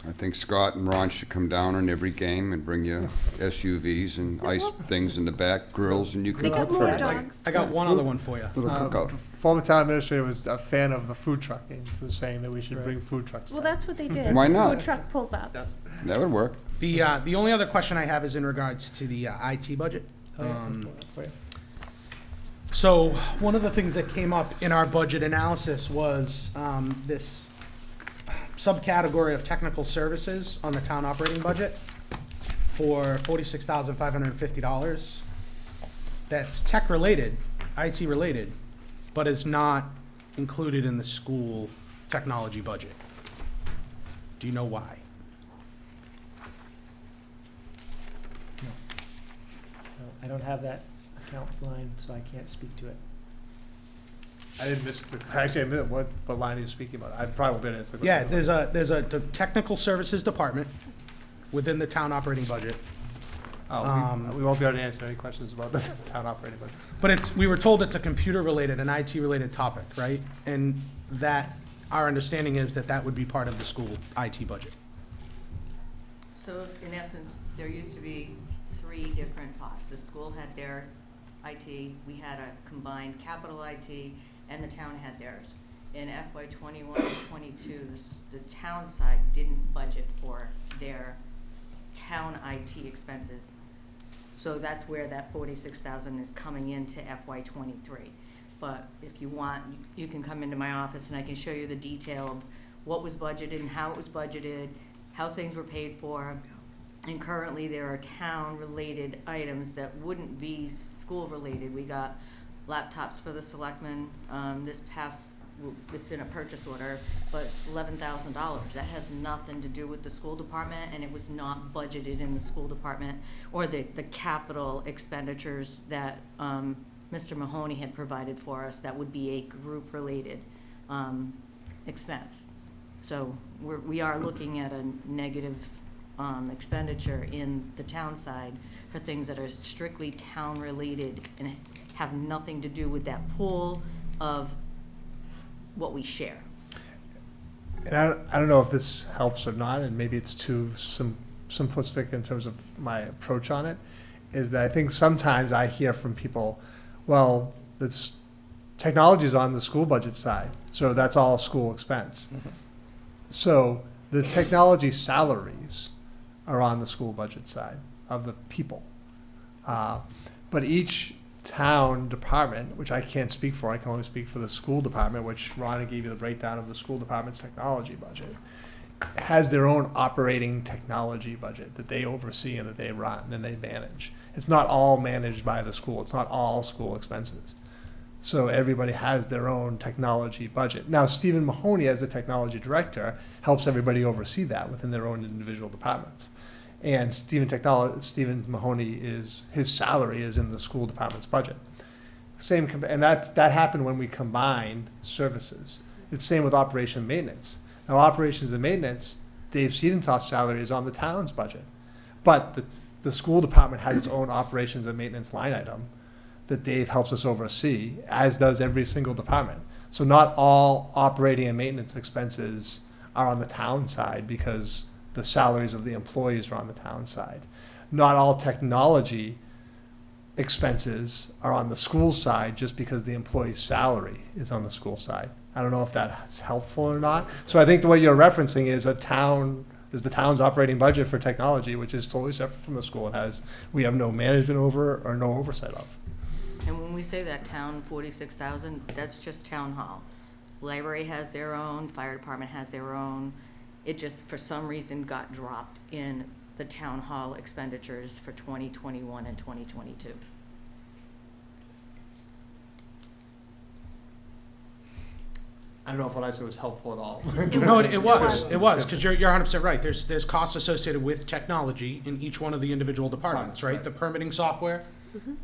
I think Scott and Ron should come down on every game and bring you SUVs and ice things in the back, grills, and you They can got cook for more everybody. dogs. I got one other one for you. Little cookout. Former town administrator was a fan of the food trucking, so was saying that we should bring food trucks. Well, down. that's what they did. Why not? Food truck pulls up. That's That would work. The only other question I have is in regards to the IT budget. So one of the things that came up in our budget analysis was this subcategory of technical services on the town operating budget for $46,550. That's tech-related, IT-related, but is not included in the school technology budget. Do you know why? No, I don't have that account line, so I can't speak to it. I didn't miss actually I missed what line he's speaking about. I probably won't be able to answer. the Yeah, question. there's a technical services department within the town operating budget. We won't be able to answer any questions about the town operating budget. But we were told it's a computer-related, an IT-related topic, right? And that, our understanding is that would be part of the school IT budget. So in essence, there used to be 3 different pots. The school had their IT, we had a combined capital IT, and the town had theirs. In FY '21 and '22, the town side didn't budget for their town IT expenses. So that's where that 46,000 is coming into FY '23. But if you want, you can come into my office and I can show you the detail of what was budgeted and how it was budgeted, how things were paid for. And currently, there are town-related items that wouldn't be school-related. We got laptops for the selectmen, it's in a purchase order, but it's $11,000. That has nothing to do with the school department, and it was not budgeted in the school department, or the capital expenditures that, Mr. Mahoney had provided for us. That would be a group-related, expense. So we are looking at a negative expenditure in the town side for things that are strictly town-related and have nothing to do with that pool of what we share. And I don't know if this helps or not, and maybe it's too simplistic in terms of my approach on it, is that I think sometimes I hear from people, well, this technology's on the school budget side, so that's all school expense. So the technology salaries are on the school budget side of the people. But each town department, which I can't speak for, I can only speak for the school department, which Rhonda gave you the breakdown of the school department's technology budget, has their own operating technology budget that they oversee and that they run and they manage. It's not all managed by the school. It's not all school expenses. So everybody has their own technology budget. Now, Stephen Mahoney, as the technology director, helps everybody oversee that within their own individual departments. And Stephen Mahoney his salary is in the school department's budget. And that happened when we combined services. It's same with operation and maintenance. Now, operations and maintenance, Dave Siedentoft's salary is on the town's budget. But the school department has its own operations and maintenance line item that Dave helps us oversee, as does every single department. So not all operating and maintenance expenses are on the town side because the salaries of the employees are on the town side. Not all technology expenses are on the school side just because the employee's salary is on the school side. I don't know if that's helpful or not. So I think the way you're referencing is the town's operating budget for technology, which is totally separate from the school. We have no management over or no oversight of. And when we say that town 46,000, that's just town hall. Library has their own, fire department has their own. It just, for some reason, got dropped in the town hall expenditures for 2021 and 2022. I don't know if what I said was helpful at all. No, it was, because you're 100% right. There's costs associated with technology in each one of the individual departments, right? Right. The permitting software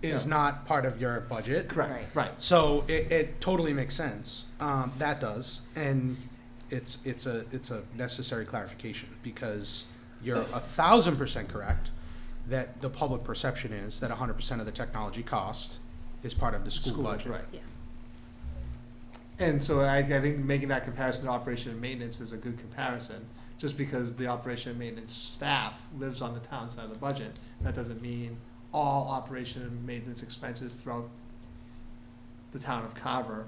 is not part of your budget. Correct, right. So it totally makes sense. That does, and it's a necessary clarification, because you're 1,000% correct that the public perception is that 100% of the technology cost is part of the school budget. Right. Yeah. And so I think making that comparison to operation and maintenance is a good comparison. Just because the operation and maintenance staff lives on the town side of the budget, that doesn't mean all operation and maintenance expenses throughout the town of Carver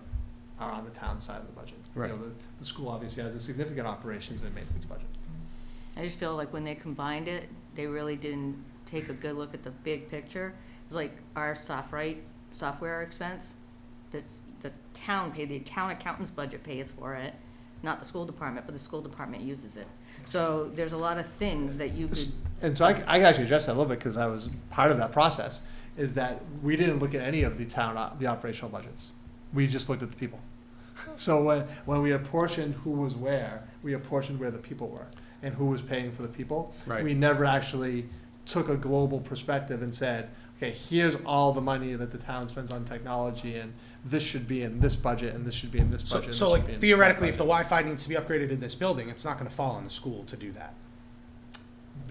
are on the town side of the budget. Right. You know, the school obviously has a significant operations and maintenance budget. I just feel like when they combined it, they really didn't take a good look at the big picture. It's like our software expense, that's the town the town accountant's budget pays for it, not the school department, but the school department uses it. So there's a lot of things that you could. And so I can actually address that a little bit, because I was part of that process, is that we didn't look at any of the operational budgets. We just looked at the people. So when we apportioned who was where, we apportioned where the people were and who was paying for the people. Right. We never actually took a global perspective and said, okay, here's all the money that the town spends on technology, and this should be in this budget, and this should be in this budget. So like theoretically, if the Wi-Fi needs to be upgraded in this building, it's not gonna fall on the school to do that.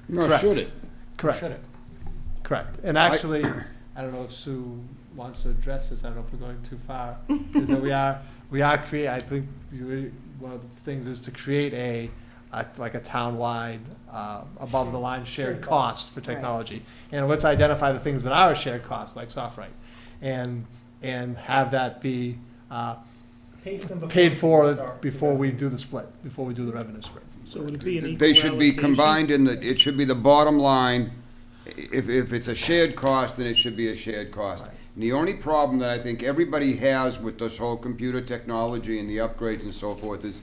No, Correct. should it? Correct. Should it? Correct. And actually, I don't know if Sue wants to address this. I don't know if we're going too far. Is that I think one of the things is to create like a town-wide, above the line shared cost for technology. And let's identify the things that are a shared cost, like SoftWrite, and have that be paid for before we do the split, before we do the revenue split. So would it be an equal They should be allocation? combined it should be the bottom line. If it's a shared cost, then it should be a shared cost. Right. And the only problem that I think everybody has with this whole computer technology and the upgrades and so forth is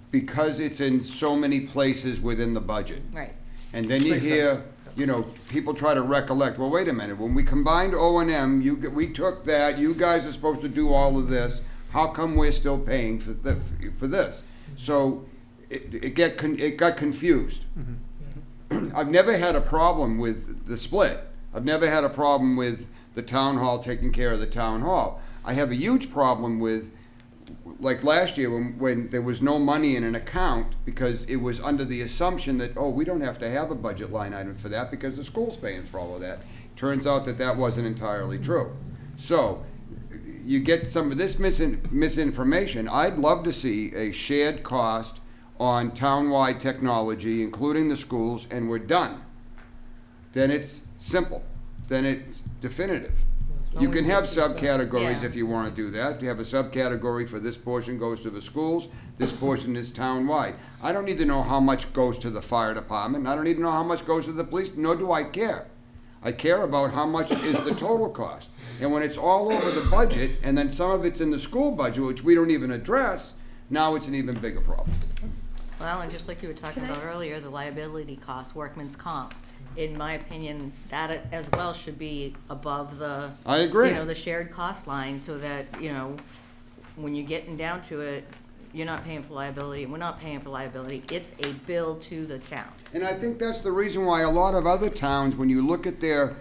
because it's in so many places within the budget. Right. And then you Makes hear, sense. People try to recollect, well, wait a minute, when we combined O&M, we took that, you guys are supposed to do all of this, how come we're still paying for this? So it got confused. I've never had a problem with the split. I've never had a problem with the town hall taking care of the town hall. I have a huge problem with, like last year when there was no money in an account because it was under the assumption that, we don't have to have a budget line item for that because the school's paying for all of that. Turns out that wasn't entirely true. So you get some of this misinformation. I'd love to see a shared cost on town-wide technology, including the schools, and we're done. Then it's simple. Then it's definitive. You can have subcategories if you want to do that. You have a subcategory for this portion goes to the schools, this portion is town-wide. I don't need to know how much goes to the fire department. I don't need to know how much goes to the police, nor do I care. I care about how much is the total cost. And when it's all over the budget, and then some of it's in the school budget, which we don't even address, now it's an even bigger problem. Well, and just like you were talking about earlier, the liability costs, workman's comp. In my opinion, that as well should be above the. I agree. You know, the shared cost line, so that, you know, when you're getting down to it, you're not paying for liability, and we're not paying for liability. It's a bill to the town. And I think that's the reason why a lot of other towns, when you look at their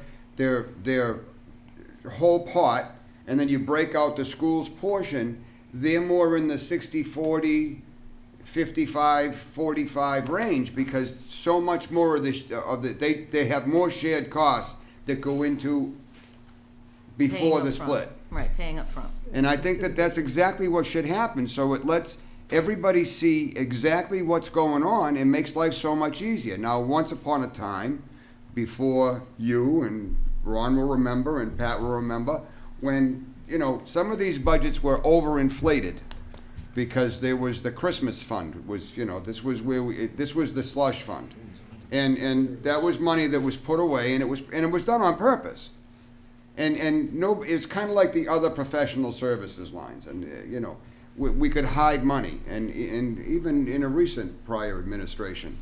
whole pot, and then you break out the school's portion, they're more in the 60-40, 55-45 range, because so much more of they have more shared costs that go into before Paying the up front. split. Right, paying up front. And I think that that's exactly what should happen, so it lets everybody see exactly what's going on and makes life so much easier. Now, once upon a time, before you and Ron will remember and Pat will remember, when, you know, some of these budgets were overinflated because there was the Christmas fund, was, you know, this was the slush fund. And that was money that was put away, and it was done on purpose. And no, it's kind of like the other professional services lines, and you know, we could hide money, and even in a recent prior administration,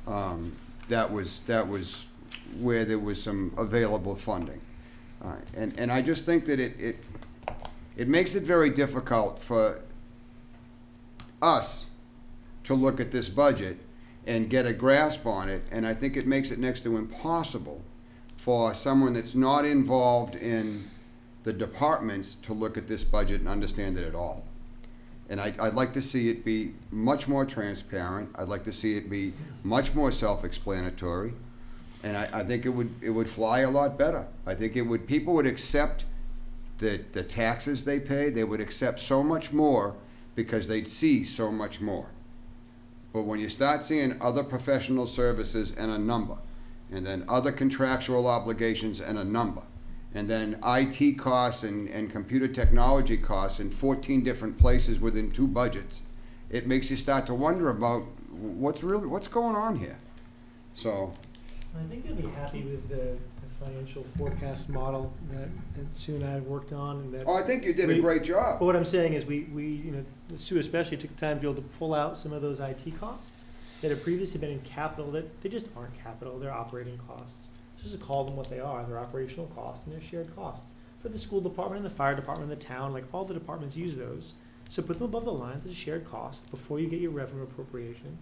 that was where there was some available funding, and I just think that it makes it very difficult for us to look at this budget and get a grasp on it, and I think it makes it next to impossible for someone that's not involved in the departments to look at this budget and understand it at all. And I'd like to see it be much more transparent. I'd like to see it be much more self-explanatory. And I think it would fly a lot better. I think people would accept the taxes they pay. They would accept so much more because they'd see so much more. But when you start seeing other professional services and a number, and then other contractual obligations and a number, and then IT costs and computer technology costs in 14 different places within 2 budgets, it makes you start to wonder about what's going on here. So I think you'll be happy with the financial forecast model that Sue and I have worked on, and that. I think you did a great job. But what I'm saying is we you know, Sue especially took the time to be able to pull out some of those IT costs that have previously been in capital, that they just aren't capital, they're operating costs. Just to call them what they are, they're operational costs and they're shared costs. For the school department and the fire department and the town, like all the departments use those. So put them above the line as a shared cost before you get your revenue appropriation,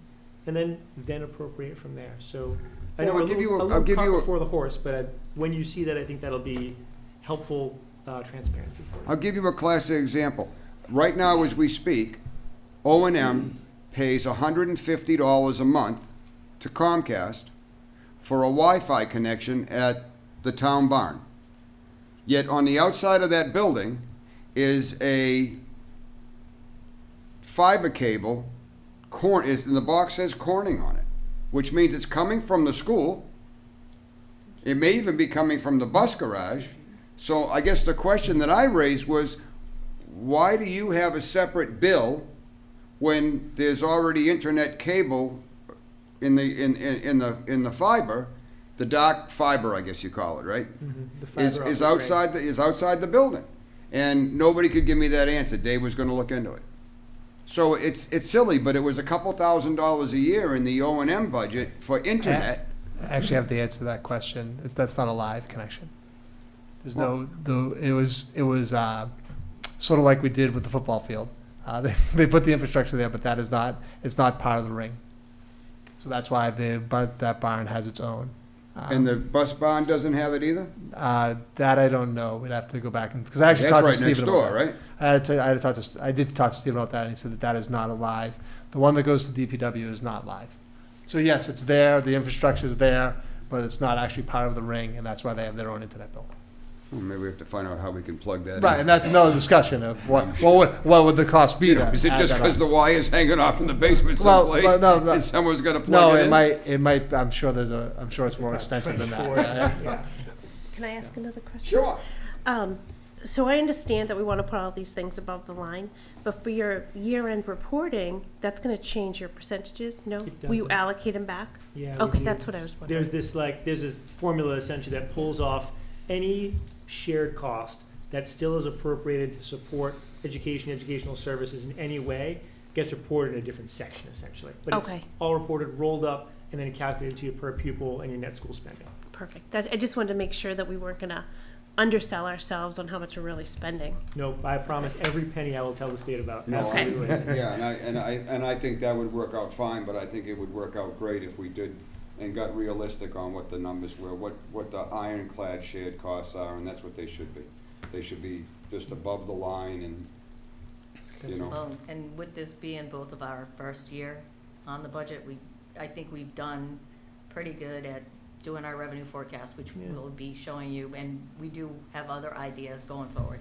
and then appropriate from there. So I know Well, a little cart before the horse, but when you see that, I think that'll be helpful transparency for you. I'll give you a classic example. Right now, as we speak, O&M pays $150 a month to Comcast for a Wi-Fi connection at the town barn. Yet on the outside of that building is a fiber cable, and the box says Corning on it, which means it's coming from the school. It may even be coming from the bus garage. So I guess the question that I raised was, why do you have a separate bill when there's already internet cable in the fiber, the dark fiber, I guess you call it, right? Mm-hmm. The fiber Is optic outside the building, and nobody could give me that answer. Dave was going to look into it. So it's silly, but it was a couple $1,000s a year in the O&M budget for internet. I actually have the answer to that question. That's not a live connection. There's it was sort of like we did with the football field. They put the infrastructure there, but it's not part of the ring. So that's why that barn has its own. And the bus barn doesn't have it either? That I don't know. We'd have to go back and, because I actually talked to Stephen That's right next door, about that. right? I did talk to Stephen about that, and he said that is not a live. The one that goes to DPW is not live. So yes, it's there, the infrastructure's there, but it's not actually part of the ring, and that's why they have their own internet bill. Well, maybe we have to find out how we can plug that in. Right, and that's another discussion of what would the cost be to Is it add just that because on? the wire's hanging off in the basement Well, someplace? no, And someone's gonna plug No, it in? it might, I'm sure it's more extensive than that. Yeah. Can I ask another question? Sure. So I understand that we want to put all these things above the line, but for your year-end reporting, that's going to change your percentages? No? It Will you doesn't. allocate them back? Yeah. Okay, we do. that's what I was wondering. There's this formula essentially that pulls off any shared cost that still is appropriated to support educational services in any way, gets reported in a different section essentially. But it's Okay. all reported, rolled up, and then calculated to you per pupil and your net school spending. Perfect. I just wanted to make sure that we weren't going to undersell ourselves on how much we're really spending. Nope, I promise every penny I will tell the state about. No, Absolutely. Yeah, and I think that would work out fine, but I think it would work out great if we did and got realistic on what the numbers were, what the ironclad shared costs are, and that's what they should be. They should be just above the line and, you know. Well, and with this being both of our first year on the budget, I think we've done pretty good at doing our revenue forecast, which Yeah. we'll be showing you, and we do have other ideas going forward.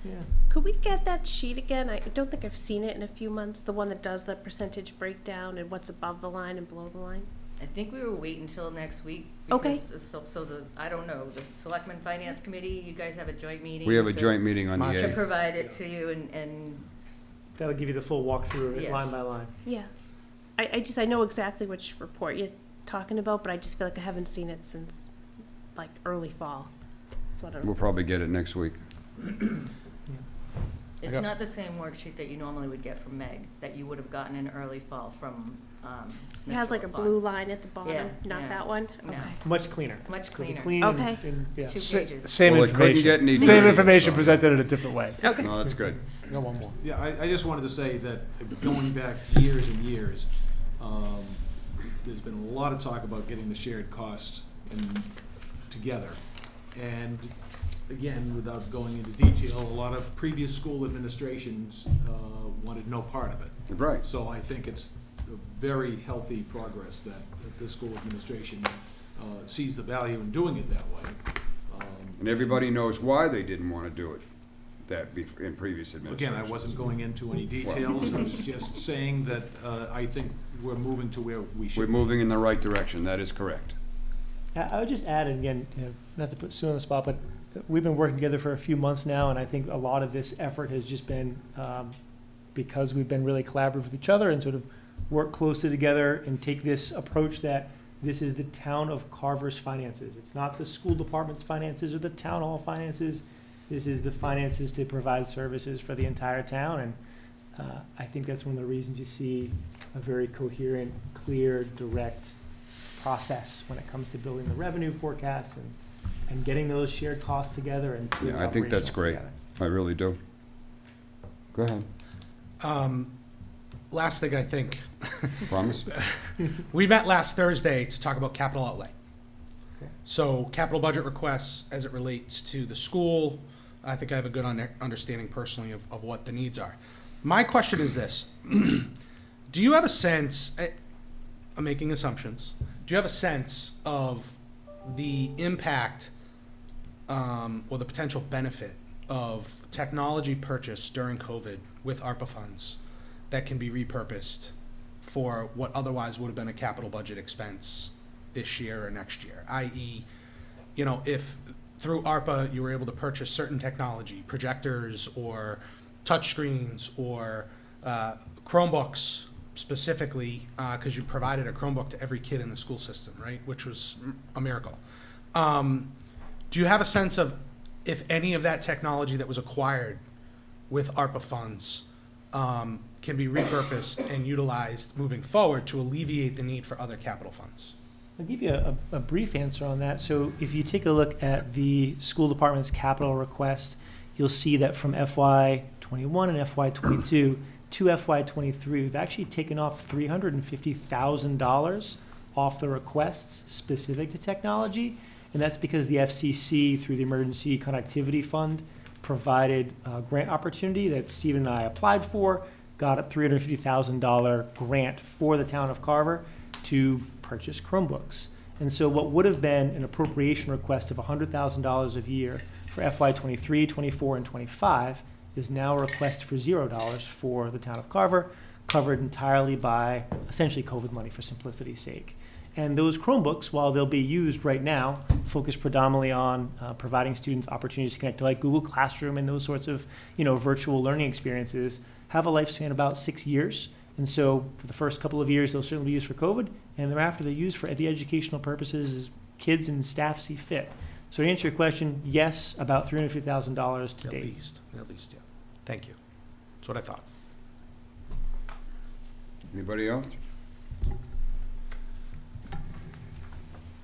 Yeah. Could we get that sheet again? I don't think I've seen it in a few months, the one that does the percentage breakdown and what's above the line and below the line. I think we were waiting until next week. Okay. Because, so I don't know, the Selectmen Finance Committee, you guys have a joint meeting? We have a to- joint meeting on the March. To 8th. provide it to you and That'll give you the full walkthrough of it, Yes. line by line. Yeah. I know exactly which report you're talking about, but I just feel like I haven't seen it since like early fall. So I don't We'll probably get it next week. it's got- not the same worksheet that you normally would get from Meg, that you would have gotten in early fall from, It has like a Mr. blue line at the bottom, Yeah, not yeah. that one? No. Okay. Much cleaner. Much It'll be cleaner. clean and- Okay. and, yeah. Two Sa- pages. Same Well, it couldn't information. get any Same dirtier, information so- presented in a different way. Okay. No, that's good. I got one more. Yeah, I just wanted to say that going back years and years, there's been a lot of talk about getting the shared costs together. And again, without going into detail, a lot of previous school administrations wanted no part of it. Right. So I think it's a very healthy progress that the school administration sees the value in doing it that way. And everybody knows why they didn't want to do it in previous Again, administrations. I wasn't going into any details, I was just saying that I think we're moving to where we should We're be. moving in the right direction, that is correct. I would just add, and again, not to put Sue on the spot, but we've been working together for a few months now, and I think a lot of this effort has just been because we've been really collaborative with each other and sort of work closely together and take this approach that this is the town of Carver's finances. It's not the school department's finances or the town hall finances. This is the finances to provide services for the entire town, and I think that's one of the reasons you see a very coherent, clear, direct process when it comes to building the revenue forecast and getting those shared costs together and putting Yeah, I think that's operationals great. together. I really do. Go ahead. Last thing I think, Promise? we met last Thursday to talk about capital outlay. Okay. So capital budget requests as it relates to the school, I think I have a good understanding personally of what the needs are. My question is this. Do you have a sense, I'm making assumptions, do you have a sense of the impact or the potential benefit of technology purchase during COVID with ARPA funds that can be repurposed for what otherwise would have been a capital budget expense this year or next year? I.e., you know, if through ARPA you were able to purchase certain technology, projectors or touchscreens or Chromebooks specifically, because you provided a Chromebook to every kid in the school system, right, which was a miracle. Do you have a sense of if any of that technology that was acquired with ARPA funds can be repurposed and utilized moving forward to alleviate the need for other capital funds? I'll give you a brief answer on that. So if you take a look at the school department's capital request, you'll see that from FY21 and FY22 to FY23, we've actually taken off $350,000 off the requests specific to technology. And that's because the FCC, through the Emergency Connectivity Fund, provided a grant opportunity that Stephen and I applied for, got a $350,000 grant for the town of Carver to purchase Chromebooks. And so what would have been an appropriation request of $100,000 a year for FY23, 24, and 25 is now a request for $0 for the town of Carver, covered entirely by essentially COVID money for simplicity's sake. And those Chromebooks, while they'll be used right now focused predominantly on providing students opportunities to connect to like Google Classroom and those sorts of, virtual learning experiences, have a lifespan of about 6 years. And so for the first couple of years, they'll certainly be used for COVID, and thereafter they're used for the educational purposes as kids and staff see fit. So to answer your question, yes, about $350,000 to At date. least, yeah. Thank you. That's what I thought. Anybody else?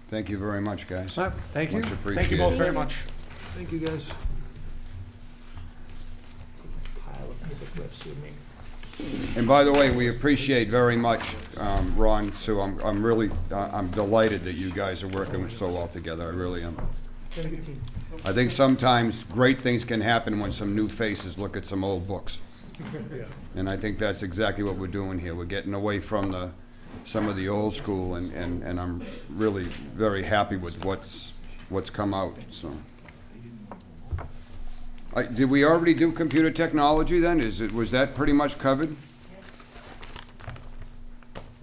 Thank you very much, guys. Thank you. Much appreciated. Thank you both very much. Thank you, guys. Pile of paper clips with me. And by the way, we appreciate very much, Ron, Sue, I'm really, I'm delighted that you guys are working so well together, I really am. Been a good team. I think sometimes great things can happen when some new faces look at some old books. And I think that's exactly what we're doing here. We're getting away from some of the old school, and I'm really very happy with what's come out, so. Did we already do computer technology then? Was that pretty much covered?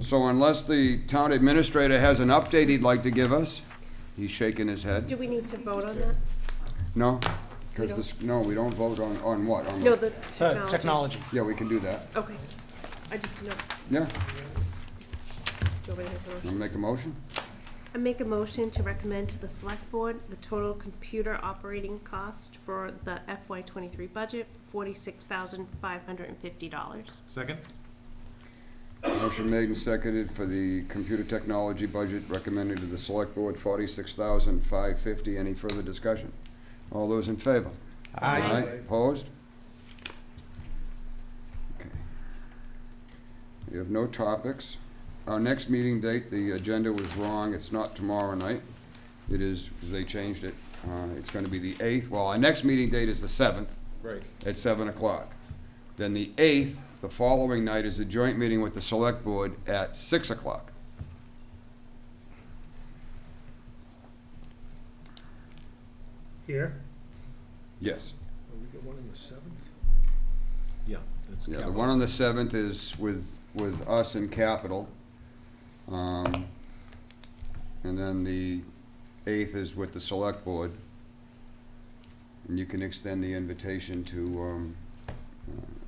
So unless the town administrator has an update he'd like to give us, he's shaking his head. Do we need to vote on that? No? Because no, we don't vote on what? On No, the Technology. Yeah, we can do that. Okay. I just know. Yeah, Do you want me to make a motion? wanna make a motion? I make a motion to recommend to the select board the total computer operating cost for the FY23 budget, $46,550. Second? Motion made and seconded for the computer technology budget recommended to the select board, $46,550. Any further discussion? All those in favor? Aye. Opposed? Okay. We have no topics. Our next meeting date, the agenda was wrong. It's not tomorrow night. It is, because they changed it. It's going to be the 8th. Well, our next meeting date is the 7th. Right. At 7 o'clock. Then the 8th, the following night, is a joint meeting with the select board at 6 o'clock. Here? Yes. We got one on the 7th? Yeah, that's Yeah, the capital. one on the 7th is with us in Capital. And then the 8th is with the select board. And you can extend the invitation to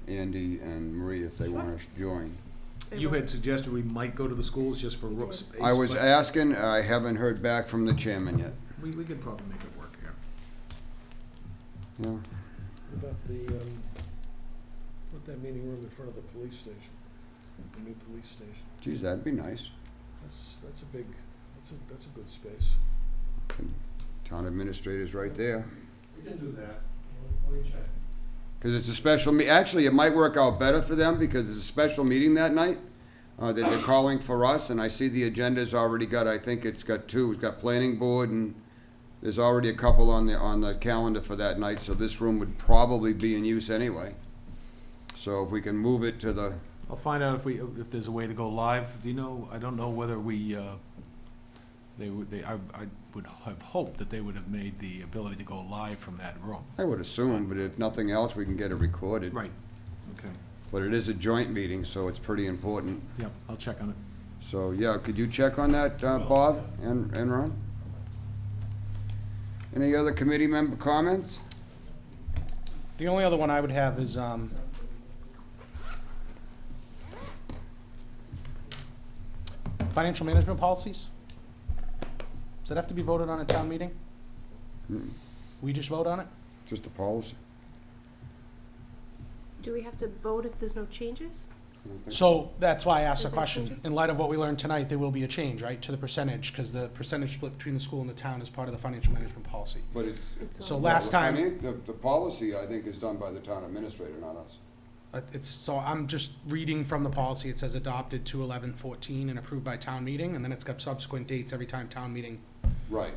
Andy and Marie if they want to join. You had suggested we might go to the schools just for rook space. I was but asking, I haven't heard back from the chairman yet. We could probably make it work here. Yeah. What about that meeting room in front of the police station? The new police station? Geez, that'd be nice. That's a big, that's a good space. Town administrator's right there. We can do that. Let me check. Because it's a special actually, it might work out better for them because it's a special meeting that night that they're calling for us, and I see the agenda's already got, I think it's got 2. It's got planning board, and there's already a couple on the calendar for that night, so this room would probably be in use anyway. So if we can move it to the, I'll find out if there's a way to go live. Do you know, I don't know whether I would have hoped that they would have made the ability to go live from that room. I would assume, but if nothing else, we can get it recorded. Right, okay. But it is a joint meeting, so it's pretty important. Yep, I'll check on it. So, yeah, could you check on that, Bob and Ron? Any other committee member comments? The only other one I would have is, financial management policies. Does that have to be voted on at town meeting? Mm, We just vote on it? Just a policy. Do we have to vote if there's no changes? I don't think- So that's why I asked the Is there question. changes? In light of what we learned tonight, there will be a change, right, to the percentage, because the percentage split between the school and the town is part of the financial management policy. But it's, It's So on- last time, the policy, I think, is done by the town administrator, not us. so I'm just reading from the policy. It says adopted to 11/14 and approved by town meeting, and then it's got subsequent dates every time town meeting Right,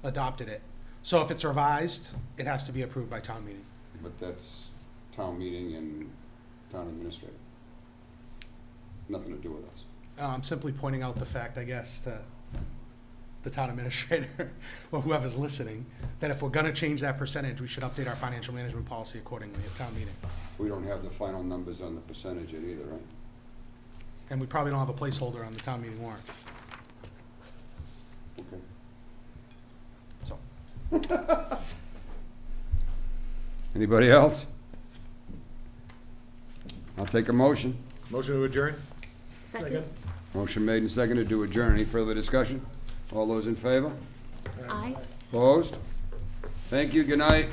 adopted it. So if it's revised, it has to be approved by town meeting. but that's town meeting and town administrator. Nothing to do with us. I'm simply pointing out the fact, I guess, to the town administrator, or whoever's listening, that if we're gonna change that percentage, we should update our financial management policy accordingly at town meeting. We don't have the final numbers on the percentage yet either, right? And we probably don't have a placeholder on the town meeting warrant. Okay. So Anybody else? I'll take a motion. Motion to adjourn? Second. Motion made and seconded to adjourn. Any further discussion? All those in favor? Aye. Opposed? Thank you, good night.